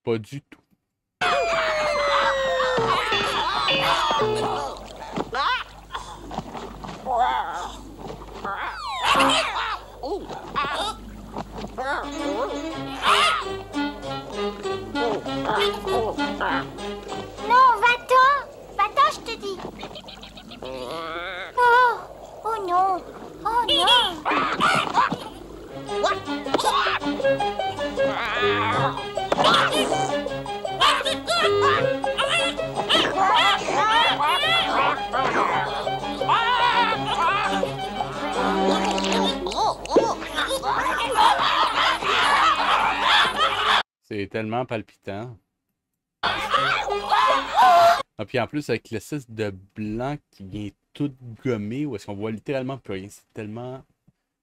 Speaker 1: Pas du tout.
Speaker 4: Non, va-t'en! Va-t'en, je te dis! Oh! Oh non! Oh non!
Speaker 1: C'est tellement palpitant. Ah, puis en plus, avec l'espèce de blanc qui vient tout gommer, où est-ce qu'on voit littéralement plus rien. C'est tellement...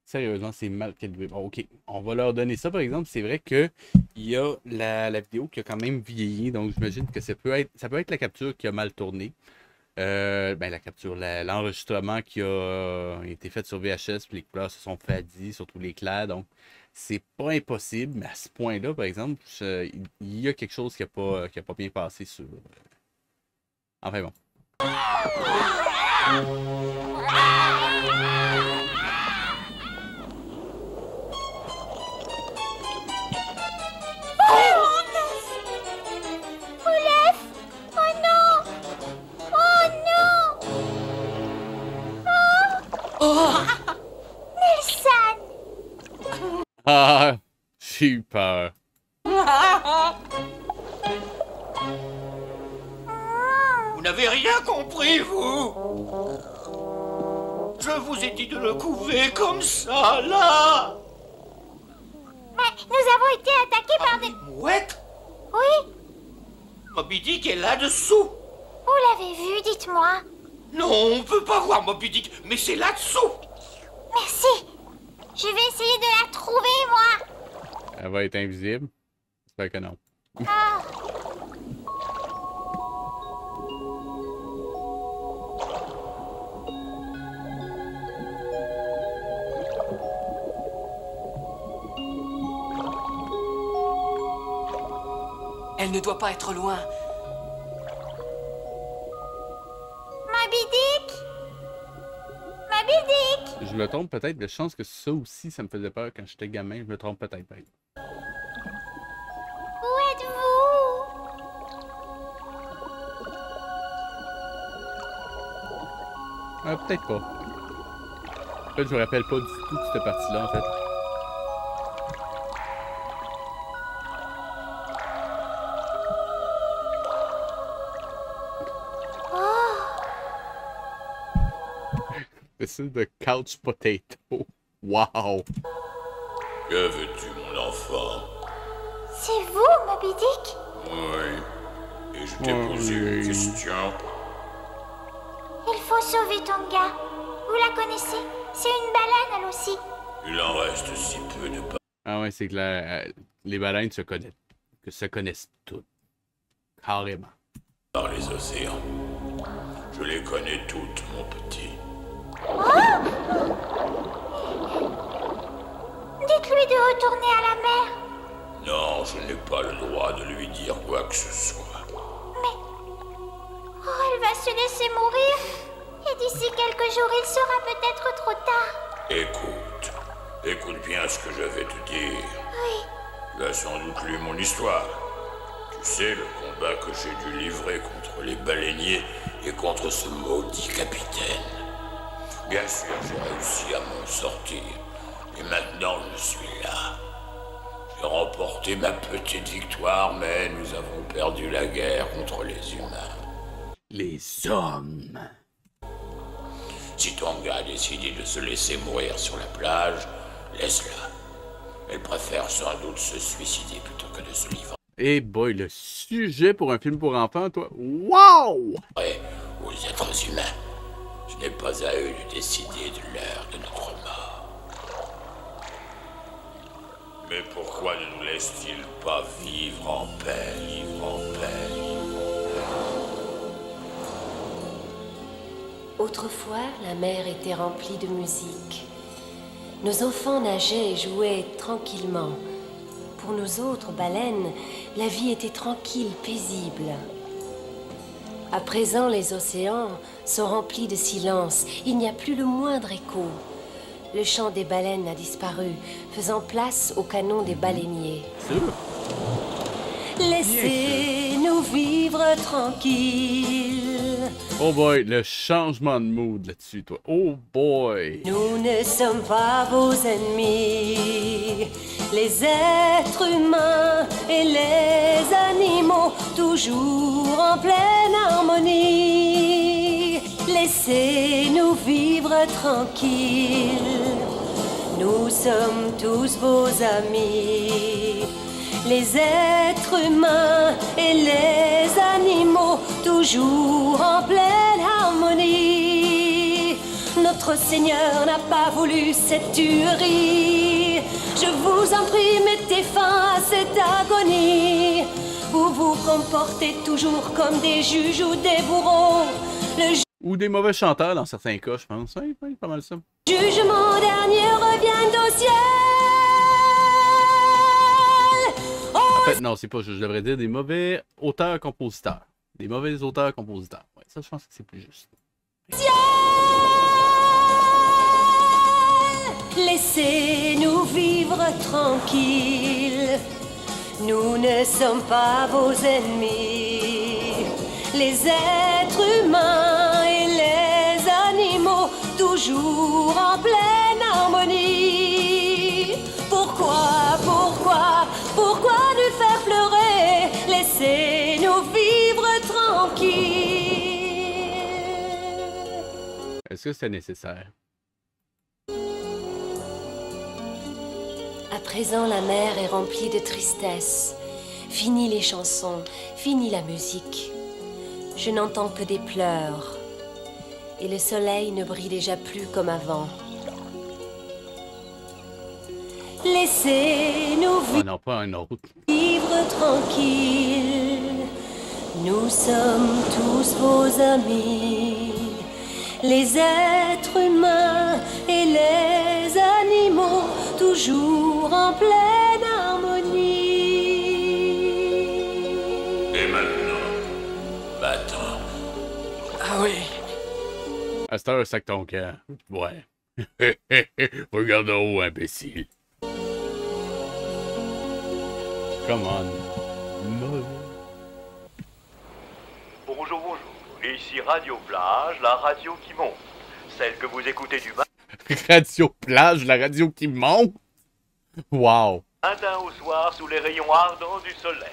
Speaker 1: Sérieusement, c'est mal calibré. Bon, ok, on va leur donner ça, par exemple. C'est vrai qu'il y a la vidéo qui a quand même vieilli, donc j'imagine que ça peut être la capture qui a mal tourné. La capture, l'enregistrement qui a été fait sur VHS, puis les couleurs se sont fadies, surtout l'éclair, donc c'est pas impossible, mais à ce point-là, par exemple, il y a quelque chose qui a pas bien passé sur... Enfin bon.
Speaker 4: Nelson!
Speaker 1: Ah, j'ai eu peur.
Speaker 12: Vous n'avez rien compris, vous? Je vous ai dit de le couver comme ça, là.
Speaker 4: Mais nous avons été attaqués par des...
Speaker 12: Mouettes?
Speaker 4: Oui?
Speaker 12: Moby Dick est là-dessous.
Speaker 4: Vous l'avez vu, dites-moi.
Speaker 12: Non, on peut pas voir Moby Dick, mais c'est là-dessous.
Speaker 4: Merci. Je vais essayer de la trouver, moi.
Speaker 1: Elle va être invisible? J'espère que non.
Speaker 4: Ah.
Speaker 3: Elle ne doit pas être loin.
Speaker 4: Moby Dick! Moby Dick!
Speaker 1: Je me trompe peut-être, mais je pense que ça aussi, ça me faisait peur quand j'étais gamin. Je me trompe peut-être.
Speaker 4: Où êtes-vous?
Speaker 1: Peut-être pas. En fait, je me rappelle pas du tout de cette partie-là, en fait. This is the couch potato. Wow!
Speaker 8: Que veux-tu, mon enfant?
Speaker 4: C'est vous, Moby Dick?
Speaker 8: Oui. Et je t'ai posé une question.
Speaker 4: Il faut sauver Tonga. Vous la connaissez? C'est une baleine, elle aussi.
Speaker 8: Il en reste si peu de pas.
Speaker 1: Ah ouais, c'est que les baleines se connaissent toutes. Carrément.
Speaker 8: Par les océans. Je les connais toutes, mon petit.
Speaker 4: Dites-lui de retourner à la mer.
Speaker 8: Non, je n'ai pas le droit de lui dire quoi que ce soit.
Speaker 4: Mais... Oh, elle va se laisser mourir. Et d'ici quelques jours, il sera peut-être trop tard.
Speaker 8: Écoute bien ce que je vais te dire.
Speaker 4: Oui.
Speaker 8: Tu as sans doute lu mon histoire. Tu sais, le combat que j'ai dû livrer contre les baleiniers et contre ce maudit capitaine. Bien sûr, j'ai réussi à m'en sortir. Et maintenant, je suis là. J'ai remporté ma petite victoire, mais nous avons perdu la guerre contre les humains.
Speaker 1: Les hommes.
Speaker 8: Si Tonga a décidé de se laisser mourir sur la plage, laisse-la. Elle préfère sans doute se suicider plutôt que de se livrer.
Speaker 1: Eh boy, le sujet pour un film pour enfants, toi. Wow!
Speaker 8: Aux êtres humains. Ce n'est pas à eux de décider de l'heure de notre mort. Mais pourquoi ne nous laisse-t-il pas vivre en paix,
Speaker 6: Autrefois, la mer était remplie de musique. Nos enfants nageaient et jouaient tranquillement. Pour nous autres baleines, la vie était tranquille, paisible. À présent, les océans sont remplis de silence. Il n'y a plus le moindre écho. Le chant des baleines a disparu, faisant place au canon des baleiniers. Laissez-nous vivre tranquilles.
Speaker 1: Oh boy, le changement de mood là-dessus, toi. Oh boy.
Speaker 6: Nous ne sommes pas vos ennemis. Les êtres humains et les animaux, toujours en pleine harmonie. Laissez-nous vivre tranquilles. Nous sommes tous vos amis. Les êtres humains et les animaux, toujours en pleine harmonie. Notre Seigneur n'a pas voulu cette tuerie. Je vous en prie, mettez fin à cette agonie. Vous vous comportez toujours comme des juges ou des bourreaux.
Speaker 1: Ou des mauvais chanteurs dans certains cas, je pense. Oui, pas mal ça.
Speaker 6: Jugement dernier revient au ciel.
Speaker 1: En fait, non, c'est pas juste. Je devrais dire des mauvais auteurs-compositeurs. Des mauvais auteurs-compositeurs. Ouais, ça, je pense que c'est plus juste.
Speaker 6: Laissez-nous vivre tranquilles. Nous ne sommes pas vos ennemis. Les êtres humains et les animaux, toujours en pleine harmonie. Pourquoi nous faire pleurer? Laissez-nous vivre tranquilles.
Speaker 1: Est-ce que c'est nécessaire?
Speaker 6: À présent, la mer est remplie de tristesse. Fini les chansons, fini la musique. Je n'entends que des pleurs. Et le soleil ne brille déjà plus comme avant. Laissez-nous
Speaker 1: non, pas un autre.
Speaker 6: vivre tranquille. Nous sommes tous vos amis. Les êtres humains et les animaux, toujours en pleine harmonie.
Speaker 8: Et maintenant, va-t'en.
Speaker 3: Ah oui.
Speaker 1: À cette heure, sac ton cœur. Ouais. Regarde en haut, imbécile. Come on.
Speaker 10: Bonjour, bonjour. Ici Radio Plage, la radio qui monte. Celle que vous écoutez du
Speaker 1: Radio Plage, la radio qui monte. Wow.
Speaker 10: matin au soir sous les rayons ardents du soleil.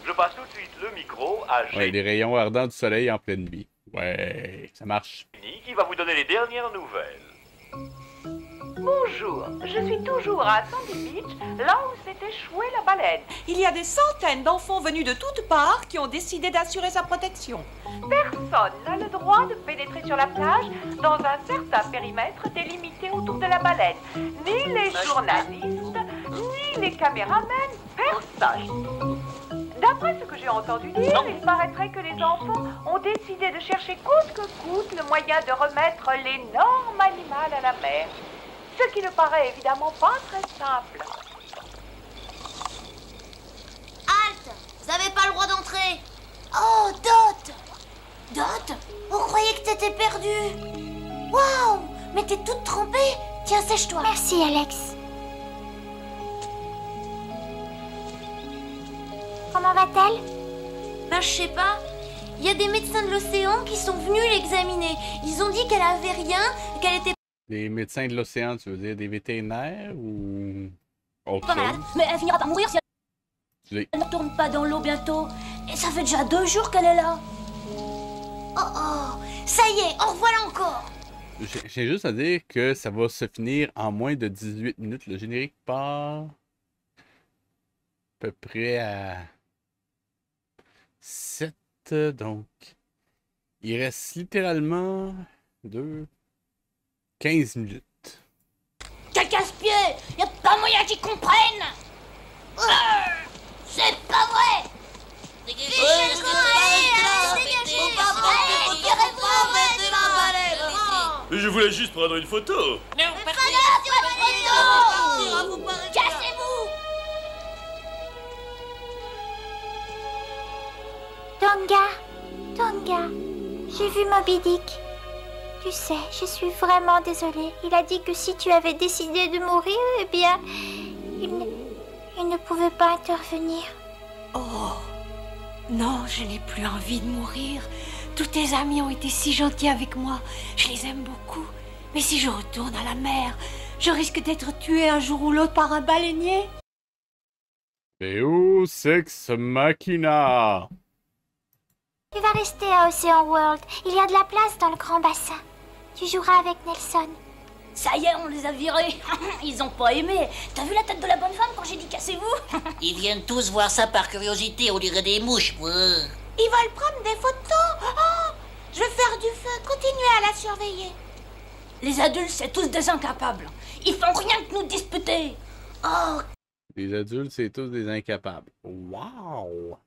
Speaker 10: Je passe tout de suite le micro à
Speaker 1: Ouais, les rayons ardents du soleil en pleine vie. Ouais, ça marche.
Speaker 10: qui va vous donner les dernières nouvelles.
Speaker 9: Bonjour, je suis toujours à Sandy Beach, là où s'est échouer la baleine. Il y a des centaines d'enfants venus de toutes parts qui ont décidé d'assurer sa protection. Personne n'a le droit de pénétrer sur la plage dans un certain périmètre délimité autour de la baleine. Ni les journalistes, ni les caméramens, personne. D'après ce que j'ai entendu dire, il paraîtrait que les enfants ont décidé de chercher coûte que coûte le moyen de remettre l'énorme animal à la mer. Ce qui ne paraît évidemment pas très simple.
Speaker 5: Halte! Vous n'avez pas le droit d'entrer. Oh, Dot! Dot, on croyait que t'étais perdue. Waouh! Mais t'es toute trempée. Tiens, sèche-toi.
Speaker 4: Merci, Alex. Comment va-t-elle?
Speaker 5: Ben, je sais pas. Il y a des médecins de l'océan qui sont venus l'examiner. Ils ont dit qu'elle avait rien, qu'elle était...
Speaker 1: Des médecins de l'océan, tu veux dire des vétérinaires ou autre
Speaker 5: pas malade,
Speaker 1: chose?
Speaker 5: mais elle finira par mourir si elle ne retourne pas dans l'eau bientôt. Et ça fait déjà 2 jours qu'elle est là. Oh oh, ça y est, en revoilà encore.
Speaker 1: J'ai juste à dire que ça va se finir en moins de 18 minutes. Le générique part à peu près à 7, donc il reste littéralement 15 minutes.
Speaker 5: Quel casse-pied! Y'a pas moyen qu'ils comprennent! C'est pas vrai! Dégagez!
Speaker 10: Je voulais juste prendre une photo.
Speaker 5: Cassez-vous!
Speaker 4: Tonga, j'ai vu Moby Dick. Tu sais, je suis vraiment désolée. Il a dit que si tu avais décidé de mourir, eh bien, il ne pouvait pas intervenir.
Speaker 6: Oh, non, je n'ai plus envie de mourir. Tous tes amis ont été si gentils avec moi. Je les aime beaucoup. Mais si je retourne à la mer, je risque d'être tué un jour ou l'autre par un baleinier.
Speaker 1: Deus Ex Machina.
Speaker 4: Tu vas rester à Ocean World. Il y a de la place dans le grand bassin. Tu joueras avec Nelson.
Speaker 5: Ça y est, on les a virés. Ils ont pas aimé. T'as vu la tête de la bonne femme quand j'ai dit cassez-vous?
Speaker 7: Ils viennent tous voir ça par curiosité, on dirait des mouches.
Speaker 5: Ils veulent prendre des photos. Oh, je vais faire du feu. Continuez à la surveiller. Les adultes, c'est tous des incapables. Ils font rien que nous disputer. Oh.
Speaker 1: Les adultes, c'est tous des incapables. Wow!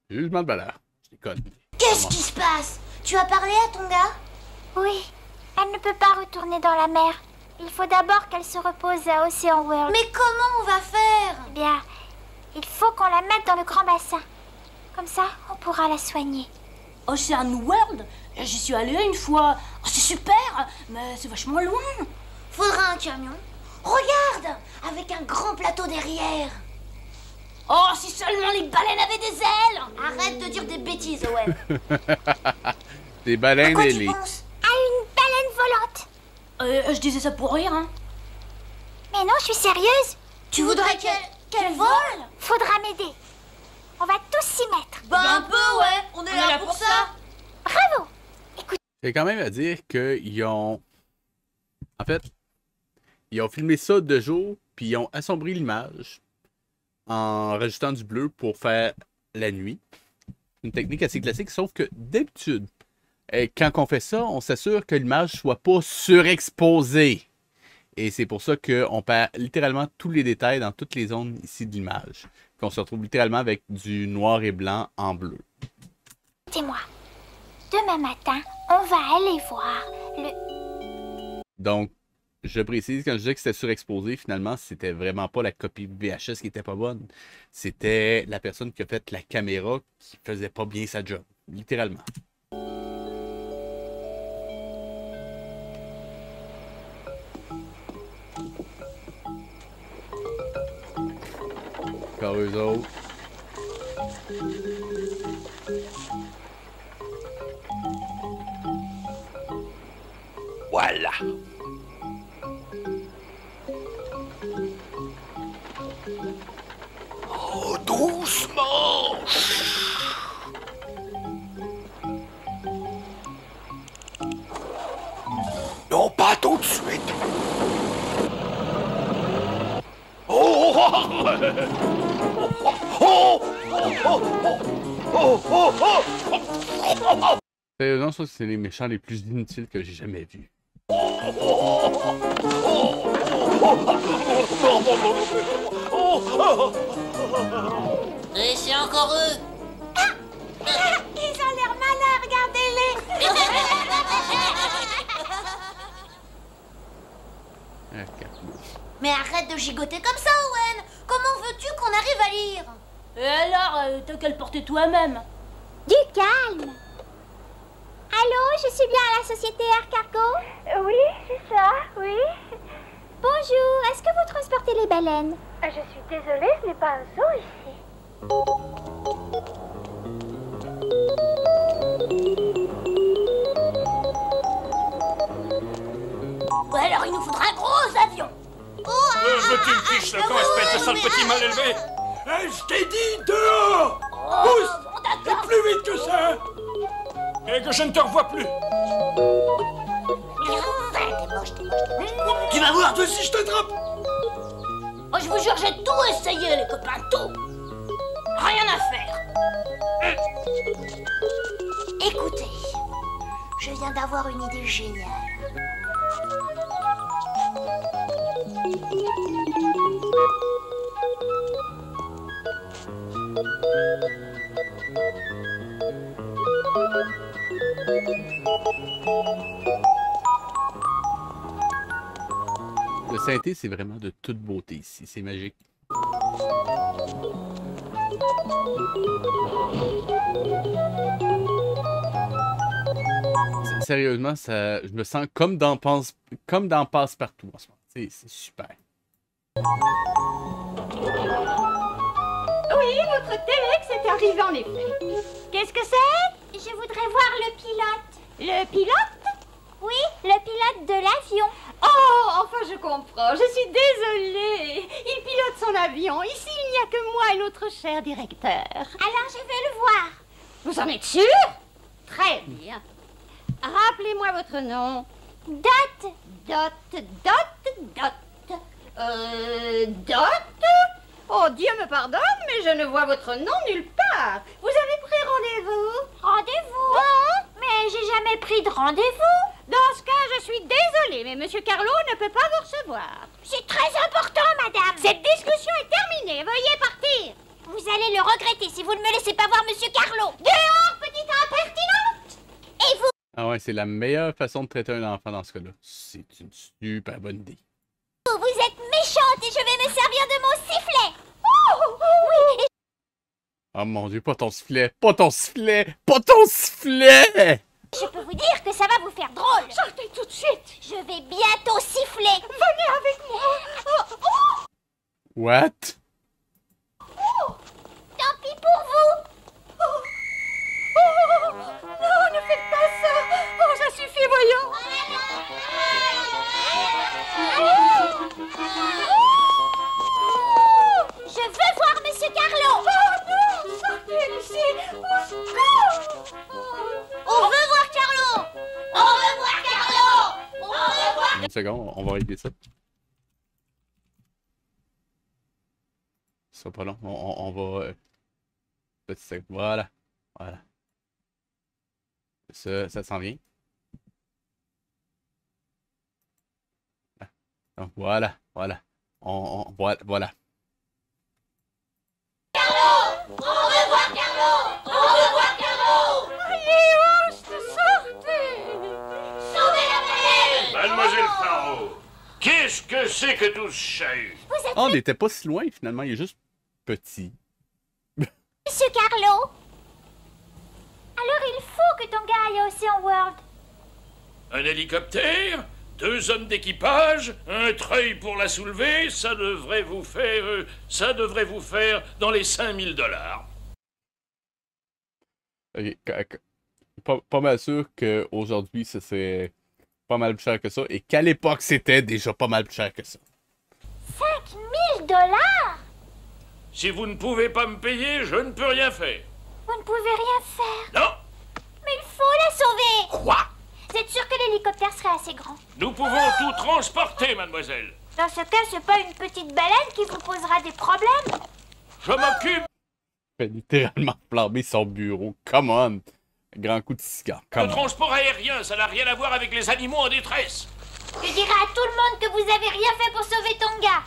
Speaker 1: Jugement de valeur. Je déconne.
Speaker 5: Qu'est-ce qui se passe? Tu as parlé à ton gars?
Speaker 4: Oui. Elle ne peut pas retourner dans la mer. Il faut d'abord qu'elle se repose à Ocean World.
Speaker 5: Mais comment on va faire?
Speaker 4: Eh bien, il faut qu'on la mette dans le grand bassin. Comme ça, on pourra la soigner.
Speaker 5: Ocean World? J'y suis allée une fois. Oh, c'est super, mais c'est vachement loin. Faudra un camion. Regarde, avec un grand plateau derrière. Oh, si seulement les baleines avaient des ailes! Arrête de dire des bêtises, Owen.
Speaker 1: Des baleines
Speaker 4: à quoi
Speaker 1: ailées.
Speaker 4: Tu penses? À une baleine volante.
Speaker 5: Je disais ça pour rire, hein.
Speaker 4: Mais non, je suis sérieuse.
Speaker 5: Tu voudrais qu'elle vole?
Speaker 4: Faudra m'aider. On va tous s'y mettre.
Speaker 5: Un peu, ouais. On est là pour ça.
Speaker 4: Bravo.
Speaker 1: C'est quand même à dire qu'ils ont... En fait, ils ont filmé ça de jour, puis ils ont assombri l'image en rajoutant du bleu pour faire la nuit. Une technique assez classique, sauf que d'habitude, quand on fait ça, on s'assure que l'image ne soit pas surexposée. Et c'est pour ça qu'on perd littéralement tous les détails dans toutes les zones ici de l'image. Qu'on se retrouve littéralement avec du noir et blanc en bleu.
Speaker 4: Écoutez-moi. Demain matin, on va aller voir le...
Speaker 1: Donc, je précise, quand je disais que c'était surexposé, finalement, c'était vraiment pas la copie VHS qui était pas bonne. C'était la personne qui a fait la caméra qui faisait pas bien sa job. Littéralement. Encore eux autres.
Speaker 12: Voilà. Oh, doucement. Non, pas tout de suite. Oh,
Speaker 1: Sérieusement, ça, c'est les méchants les plus inutiles que j'ai jamais vus.
Speaker 7: Et c'est encore eux.
Speaker 5: Ils ont l'air malins, regardez-les. Mais arrête de gigoter comme ça, Owen. Comment veux-tu qu'on arrive à lire?
Speaker 13: Et alors, t'as qu'à le porter toi-même.
Speaker 4: Du calme. Allô, je suis bien à la société Air Cargo?
Speaker 14: Oui, c'est ça, oui.
Speaker 4: Bonjour, est-ce que vous transportez les baleines?
Speaker 14: Je suis désolée, ce n'est pas un zoo ici.
Speaker 5: Ou alors il nous faudra un gros avion.
Speaker 8: Veux-tu me fiche le camp, espèce de sale petit mal élevé? Je t'ai dit dehors! Pousse! Et plus vite que ça! Et que je ne te revois plus!
Speaker 5: Tu vas voir, toi aussi, je t'attrape. Oh, je vous jure, j'ai tout essayé, les copains, tout. Rien à faire. Écoutez, je viens d'avoir une idée géniale.
Speaker 1: Le synthé, c'est vraiment de toute beauté ici. C'est magique. Sérieusement, ça, je me sens comme dans Passe-Partout en ce moment. C'est super.
Speaker 14: Oui, votre Telex est arrivé en effet. Qu'est-ce que c'est?
Speaker 4: Je voudrais voir le pilote.
Speaker 14: Le pilote?
Speaker 4: Oui, le pilote de l'avion.
Speaker 14: Oh, enfin je comprends, je suis désolée. Il pilote son avion. Ici, il n'y a que moi et notre cher directeur.
Speaker 4: Alors je vais le voir.
Speaker 14: Vous en êtes sûr? Très bien. Rappelez-moi votre nom.
Speaker 4: Dot.
Speaker 14: Dot. Oh, Dieu me pardonne, mais je ne vois votre nom nulle part. Vous avez pris rendez-vous?
Speaker 4: Rendez-vous?
Speaker 14: Hein?
Speaker 4: Mais j'ai jamais pris de rendez-vous.
Speaker 14: Dans ce cas, je suis désolée, mais Monsieur Carlo ne peut pas vous recevoir.
Speaker 4: C'est très important, madame.
Speaker 14: Cette discussion est terminée. Veuillez partir.
Speaker 4: Vous allez le regretter si vous ne me laissez pas voir Monsieur Carlo.
Speaker 14: Dehors, petite impertinente!
Speaker 4: Et vous?
Speaker 1: Ah ouais, c'est la meilleure façon de traiter un enfant dans ce cas-là. C'est une super bonne idée.
Speaker 4: Vous êtes méchante et je vais me servir de mon sifflet. Oh, oui.
Speaker 1: Oh mon Dieu, pas ton sifflet! Pas ton sifflet! Pas ton sifflet!
Speaker 4: Je peux vous dire que ça va vous faire drôle.
Speaker 14: Sortez tout de suite.
Speaker 4: Je vais bientôt siffler.
Speaker 14: Venez avec moi.
Speaker 1: What?
Speaker 4: Tant pis pour vous.
Speaker 14: Non, ne faites pas ça. Oh, ça suffit, voyons.
Speaker 4: Je veux voir Monsieur Carlo.
Speaker 14: Oh non, sortez d'ici. Au secours.
Speaker 5: On veut voir Carlo. On veut voir Carlo. On veut voir.
Speaker 1: Une seconde, on va régler ça. Ce sera pas long. On va... Petit second. Voilà. Voilà. Ça s'en vient. Donc, voilà. Voilà. Voilà.
Speaker 5: Carlo. On veut voir Carlo. On veut voir Carlo.
Speaker 14: Allez, sortez.
Speaker 5: Sauvez la baleine.
Speaker 8: Mademoiselle Faro, qu'est-ce que c'est que tout ce chahut?
Speaker 1: Oh, on n'était pas si loin, finalement. Il est juste petit.
Speaker 4: Monsieur Carlo. Alors il faut que Tonga aille à Ocean World.
Speaker 8: Un hélicoptère, 2 hommes d'équipage, un treuil pour la soulever, ça devrait vous faire dans les 5000 $.
Speaker 1: Ok, pas mal sûr qu'aujourd'hui, ce serait pas mal plus cher que ça, et qu'à l'époque, c'était déjà pas mal plus cher que ça.
Speaker 4: 5000 $?
Speaker 8: Si vous ne pouvez pas me payer, je ne peux rien faire.
Speaker 4: Vous ne pouvez rien faire.
Speaker 8: Non.
Speaker 4: Mais il faut la sauver.
Speaker 8: Quoi?
Speaker 4: Vous êtes sûr que l'hélicoptère serait assez grand?
Speaker 8: Nous pouvons tout transporter, mademoiselle.
Speaker 4: Dans ce cas, c'est pas une petite baleine qui vous posera des problèmes.
Speaker 8: Je m'occupe.
Speaker 1: Il fait littéralement flamber son bureau. Come on. Grand coup de cigare.
Speaker 8: Le transport aérien, ça n'a rien à voir avec les animaux en détresse.
Speaker 4: Je dirai à tout le monde que vous avez rien fait pour sauver Tonga.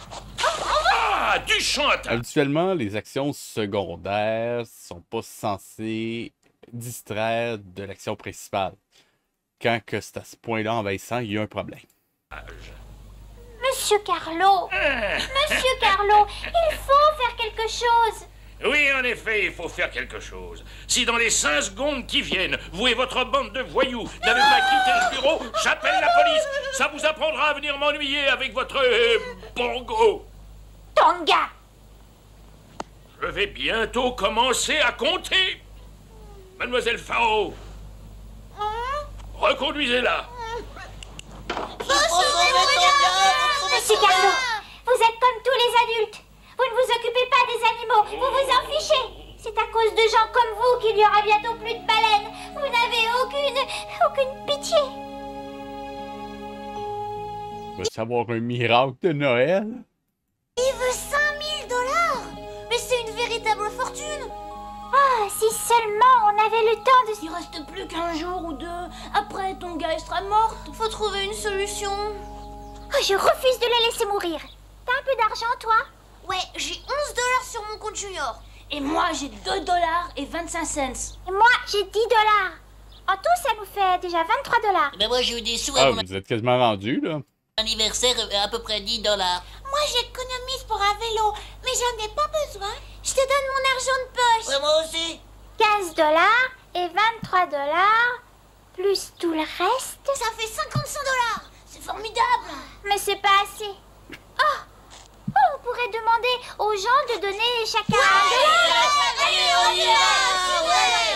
Speaker 8: Ah, tu chantes.
Speaker 1: Habituellement, les actions secondaires sont pas censées distraire de l'action principale. Quand que c'est à ce point-là envahissant, il y a un problème.
Speaker 4: Monsieur Carlo, Monsieur Carlo, il faut faire quelque chose.
Speaker 8: Oui, en effet, il faut faire quelque chose. Si dans les 5 secondes qui viennent, vous et votre bande de voyous n'avez pas quitté le bureau, j'appelle la police. Ça vous apprendra à venir m'ennuyer avec votre bongo.
Speaker 4: Tonga.
Speaker 8: Je vais bientôt commencer à compter. Mademoiselle Fao, reconduisez-la.
Speaker 4: Monsieur Carlo, vous êtes comme tous les adultes. Vous ne vous occupez pas des animaux, vous vous en fichez. C'est à cause de gens comme vous qu'il y aura bientôt plus de baleines. Vous n'avez aucune pitié.
Speaker 1: On va savoir un miracle de Noël.
Speaker 5: Il veut 5 000 $. Mais c'est une véritable fortune.
Speaker 4: Ah, si seulement on avait le temps de...
Speaker 5: Il reste plus qu'un jour ou deux. Après, Tonga sera morte. Faut trouver une solution.
Speaker 4: Oh, je refuse de la laisser mourir. T'as un peu d'argent, toi?
Speaker 5: Ouais, j'ai 11 $ sur mon compte junior. Et moi, j'ai 2 $ et 25 cents.
Speaker 4: Et moi, j'ai 10 $. En tout, ça nous fait déjà 23 $.
Speaker 7: Mais moi, j'ai eu des sous
Speaker 1: Ah,
Speaker 7: à mon
Speaker 1: vous êtes quasiment rendu, là.
Speaker 7: anniversaire, à peu près 10 $.
Speaker 5: Moi, j'économise pour un vélo, mais j'en ai pas besoin. Je te donne mon argent de poche.
Speaker 7: Ouais, moi aussi.
Speaker 4: 15 $ et 23 $, plus tout le reste.
Speaker 5: Ça fait 55 $. C'est formidable.
Speaker 4: Mais c'est pas assez. Oh, on pourrait demander aux gens de donner chacun $1.
Speaker 5: Allez, on y va. Ouais.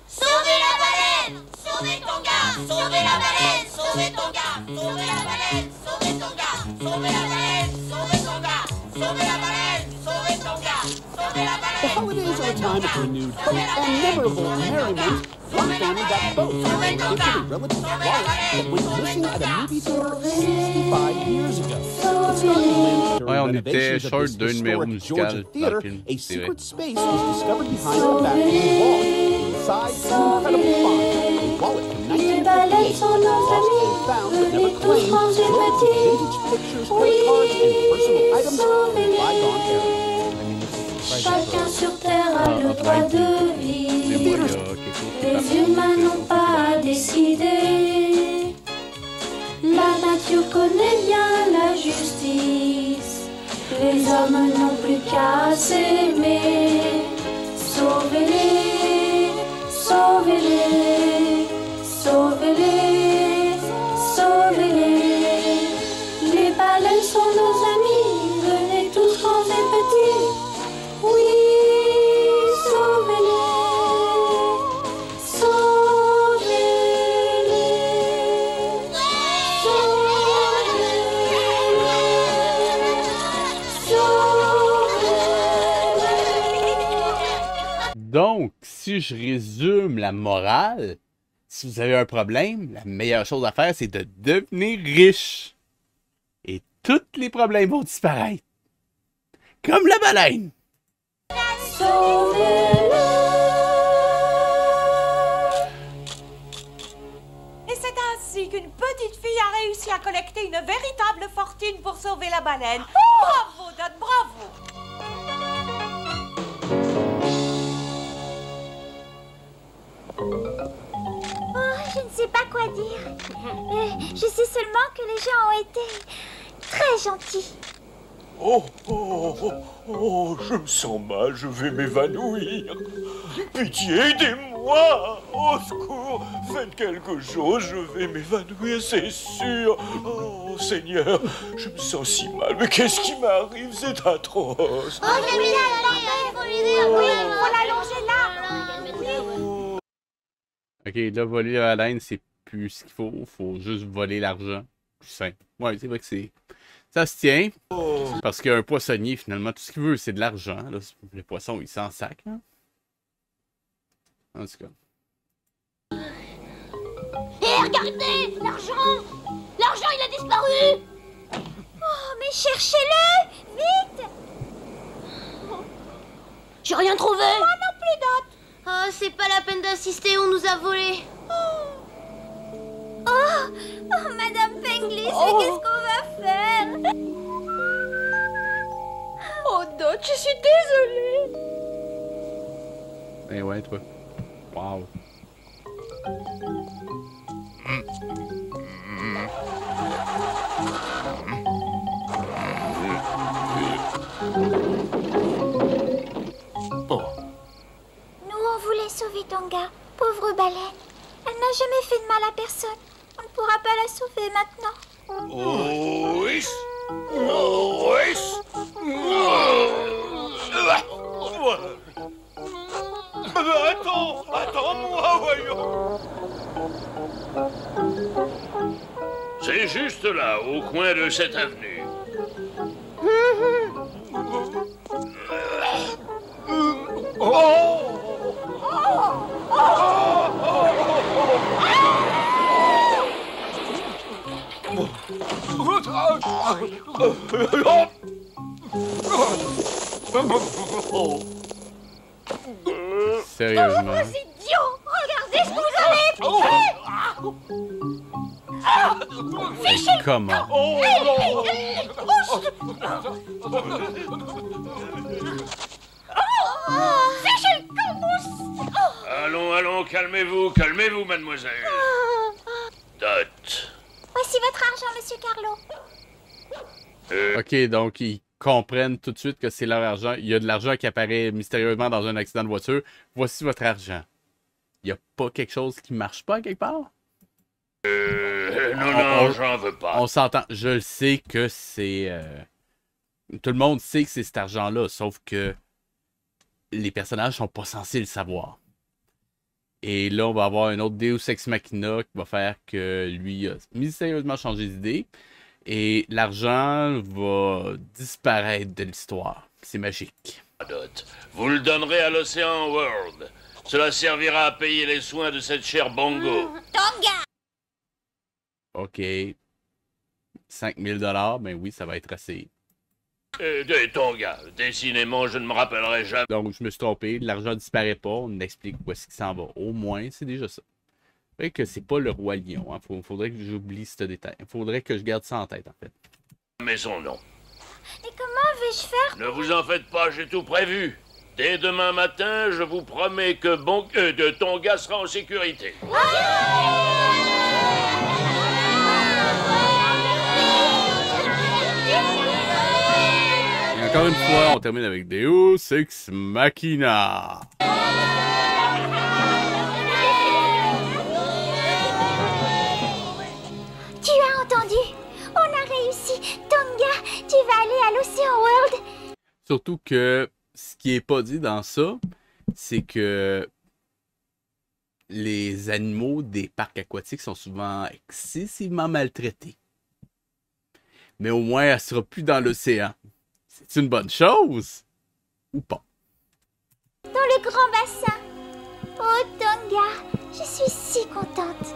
Speaker 5: Sauvez la baleine. Sauvez Tonga. Sauvez la baleine. Sauvez Tonga. Sauvez la baleine. Sauvez Tonga. Sauvez la baleine. Sauvez Tonga. Sauvez la baleine. Sauvez Tonga. Sauvez la baleine.
Speaker 15: The holidays are a time of renewed hope and memorable merriment. One family got both and gifted a relative wallet that went missing at a movie theater 65 years ago.
Speaker 1: Ouais, on était short d'un numéro musical dans le film.
Speaker 15: A secret space was discovered behind the back wall. Inside, an incredible find. A wallet from 1958 lost and found but never claimed. Vintage pictures, credit cards, and personal items from bygone eras.
Speaker 6: Chacun sur terre a le droit de vivre. Les humains n'ont pas à décider. La nature connaît bien la justice. Les hommes n'ont plus qu'à s'aimer. Sauvez-les, sauvez-les, sauvez-les, sauvez-les. Les baleines sont nos amis. Venez tous grands et petits. Oui, sauvez-les, sauvez-les, sauvez-les.
Speaker 1: Donc, si je résume la morale, si vous avez un problème, la meilleure chose à faire, c'est de devenir riche. Et tous les problèmes vont disparaître. Comme la baleine.
Speaker 9: Et c'est ainsi qu'une petite fille a réussi à collecter une véritable fortune pour sauver la baleine. Bravo, Dot, bravo.
Speaker 4: Oh, je ne sais pas quoi dire. Je sais seulement que les gens ont été très gentils.
Speaker 10: Oh, je me sens mal, je vais m'évanouir. Pitié, aidez-moi. Au secours, faites quelque chose, je vais m'évanouir, c'est sûr. Oh, Seigneur, je me sens si mal, mais qu'est-ce qui m'arrive? C'est atroce.
Speaker 5: Oh, il faut lui dire, oui, faut l'allonger là.
Speaker 1: Ok, là, voler la baleine, c'est plus ce qu'il faut. Faut juste voler l'argent. Plus simple. Ouais, c'est vrai que c'est... Ça se tient. Parce qu'un poissonnier, finalement, tout ce qu'il veut, c'est de l'argent. Le poisson, il s'en sac. Hein? En tout cas.
Speaker 5: Hé, regardez, l'argent. L'argent, il a disparu.
Speaker 4: Oh, mais cherchez-le! Vite!
Speaker 5: J'ai rien trouvé.
Speaker 4: Moi non plus, Dot.
Speaker 16: Oh, c'est pas la peine d'insister, on nous a volé.
Speaker 4: Oh, Madame Penglis, mais qu'est-ce qu'on va faire?
Speaker 5: Oh, Dot, je suis désolée.
Speaker 1: Eh ouais, toi. Wow.
Speaker 4: Nous, on voulait sauver Tonga. Pauvre baleine. Elle n'a jamais fait de mal à personne. On ne pourra pas la sauver maintenant.
Speaker 12: Oui. Oui. Attends-moi, voyons.
Speaker 8: C'est juste là, au coin de cette avenue.
Speaker 1: Sérieusement.
Speaker 4: Pauvres idiots! Regardez ce que vous avez fait! Fichez!
Speaker 1: Comment?
Speaker 4: Fichez le cambouis!
Speaker 8: Allons, calmez-vous, mademoiselle. Dot.
Speaker 4: Voici votre argent, monsieur Carlo.
Speaker 1: Ok, donc ils comprennent tout de suite que c'est leur argent. Il y a de l'argent qui apparaît mystérieusement dans un accident de voiture. Voici votre argent. Il n'y a pas quelque chose qui marche pas quelque part?
Speaker 8: Non, j'en veux pas.
Speaker 1: On s'entend. Je le sais que c'est... Tout le monde sait que c'est cet argent-là, sauf que les personnages sont pas censés le savoir. Et là, on va avoir un autre Deus Ex Machina qui va faire que lui a mystérieusement changé d'idée. Et l'argent va disparaître de l'histoire. C'est magique.
Speaker 8: Dot, vous le donnerez à l'Océan World. Cela servira à payer les soins de cette chère Bongo.
Speaker 4: Tonga!
Speaker 1: OK. 5000 $, ben oui, ça va être assez.
Speaker 8: Tonga, décidément, je ne me rappellerai jamais.
Speaker 1: Donc, je me suis trompé. L'argent disparaît pas. On explique où est-ce qu'il s'en va. Au moins, c'est déjà ça. C'est vrai que c'est pas le roi lion. Hein. Faudrait que j'oublie ce détail. Faudrait que je garde ça en tête, en fait.
Speaker 8: Mais son nom.
Speaker 4: Et comment vais-je faire?
Speaker 8: Ne vous en faites pas, j'ai tout prévu. Dès demain matin, je vous promets que de Tonga sera en sécurité.
Speaker 1: Et encore une fois, on termine avec Deus Ex Machina.
Speaker 4: Tu as entendu? On a réussi! Tonga, tu vas aller à l'Océan World!
Speaker 1: Surtout que ce qui est pas dit dans ça, c'est que les animaux des parcs aquatiques sont souvent excessivement maltraités. Mais au moins, elle sera plus dans l'océan. C'est une bonne chose? Ou pas?
Speaker 4: Dans le grand bassin. Oh, Tonga, je suis si contente.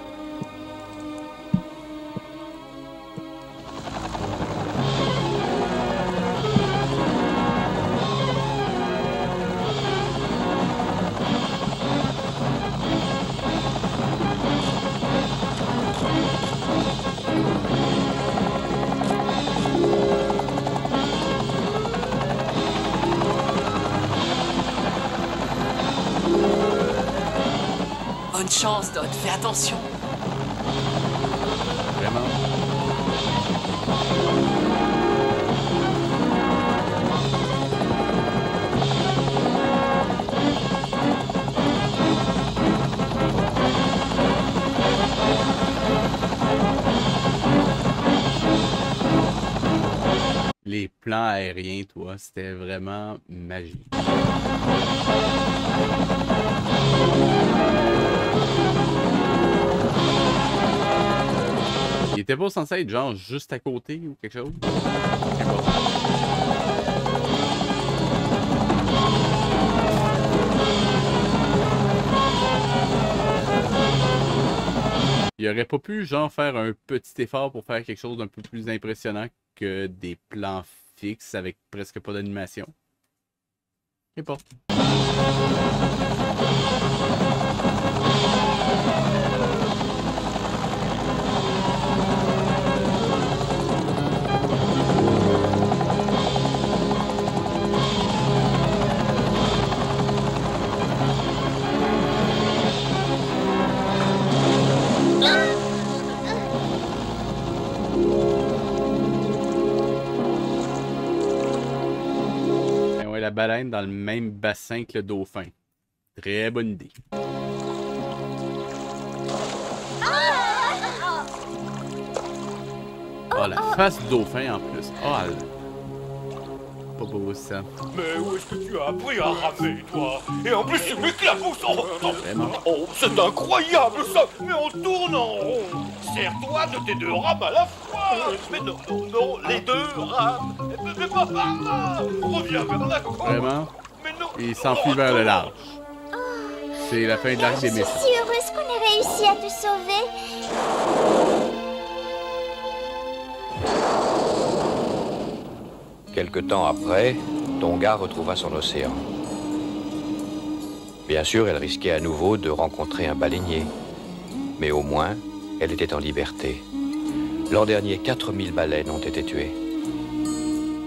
Speaker 3: Bonne chance, Dot, fais attention.
Speaker 1: Vraiment? Les plans aériens, toi, c'était vraiment magique. Il était pas censé être genre juste à côté ou quelque chose? Je sais pas. Il aurait pas pu genre faire un petit effort pour faire quelque chose d'un peu plus impressionnant que des plans fixes avec presque pas d'animation. Je sais pas. La baleine dans le même bassin que le dauphin. Très bonne idée. Oh, la face du dauphin en plus. Oh, pas beau ça.
Speaker 10: Mais où est-ce que tu as appris à ramer, toi? Et en plus, tu m'éclabousses en...
Speaker 1: Vraiment?
Speaker 10: Oh, c'est incroyable, ça! Mais on tourne en rond! Sers-toi de tes deux rames à la fois! Mais non, non, non, les deux rames! Mais pas par là! Reviens vers la côte!
Speaker 1: Vraiment? Il s'enfuit vers le large. C'est la fin de l'arc des méchants.
Speaker 4: Je suis si heureuse qu'on ait réussi à te sauver.
Speaker 17: Quelque temps après, Tonga retrouva son océan. Bien sûr, elle risquait à nouveau de rencontrer un baleinier. Mais au moins, elle était en liberté. L'an dernier, 4000 baleines ont été tuées.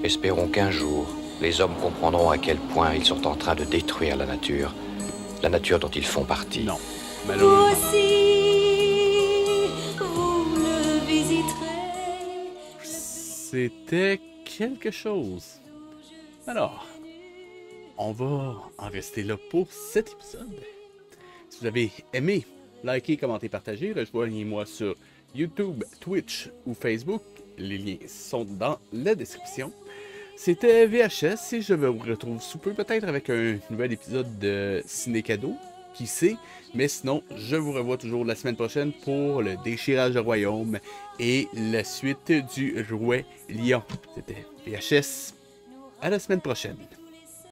Speaker 17: Espérons qu'un jour, les hommes comprendront à quel point ils sont en train de détruire la nature dont ils font partie.
Speaker 1: Non,
Speaker 6: malheureusement. Vous aussi, vous le visiterez.
Speaker 1: C'était quelque chose. Alors, on va en rester là pour cet épisode. Si vous avez aimé, likez, commentez, partagez. Rejoignez-moi sur YouTube, Twitch ou Facebook. Les liens sont dans la description. C'était VHS et je vous retrouve sous peu peut-être avec un nouvel épisode de Ciné Cadeau. Qui sait? Mais sinon, je vous revois toujours la semaine prochaine pour le déchirage de royaume et la suite du Roi Lion. C'était VHS. À la semaine prochaine.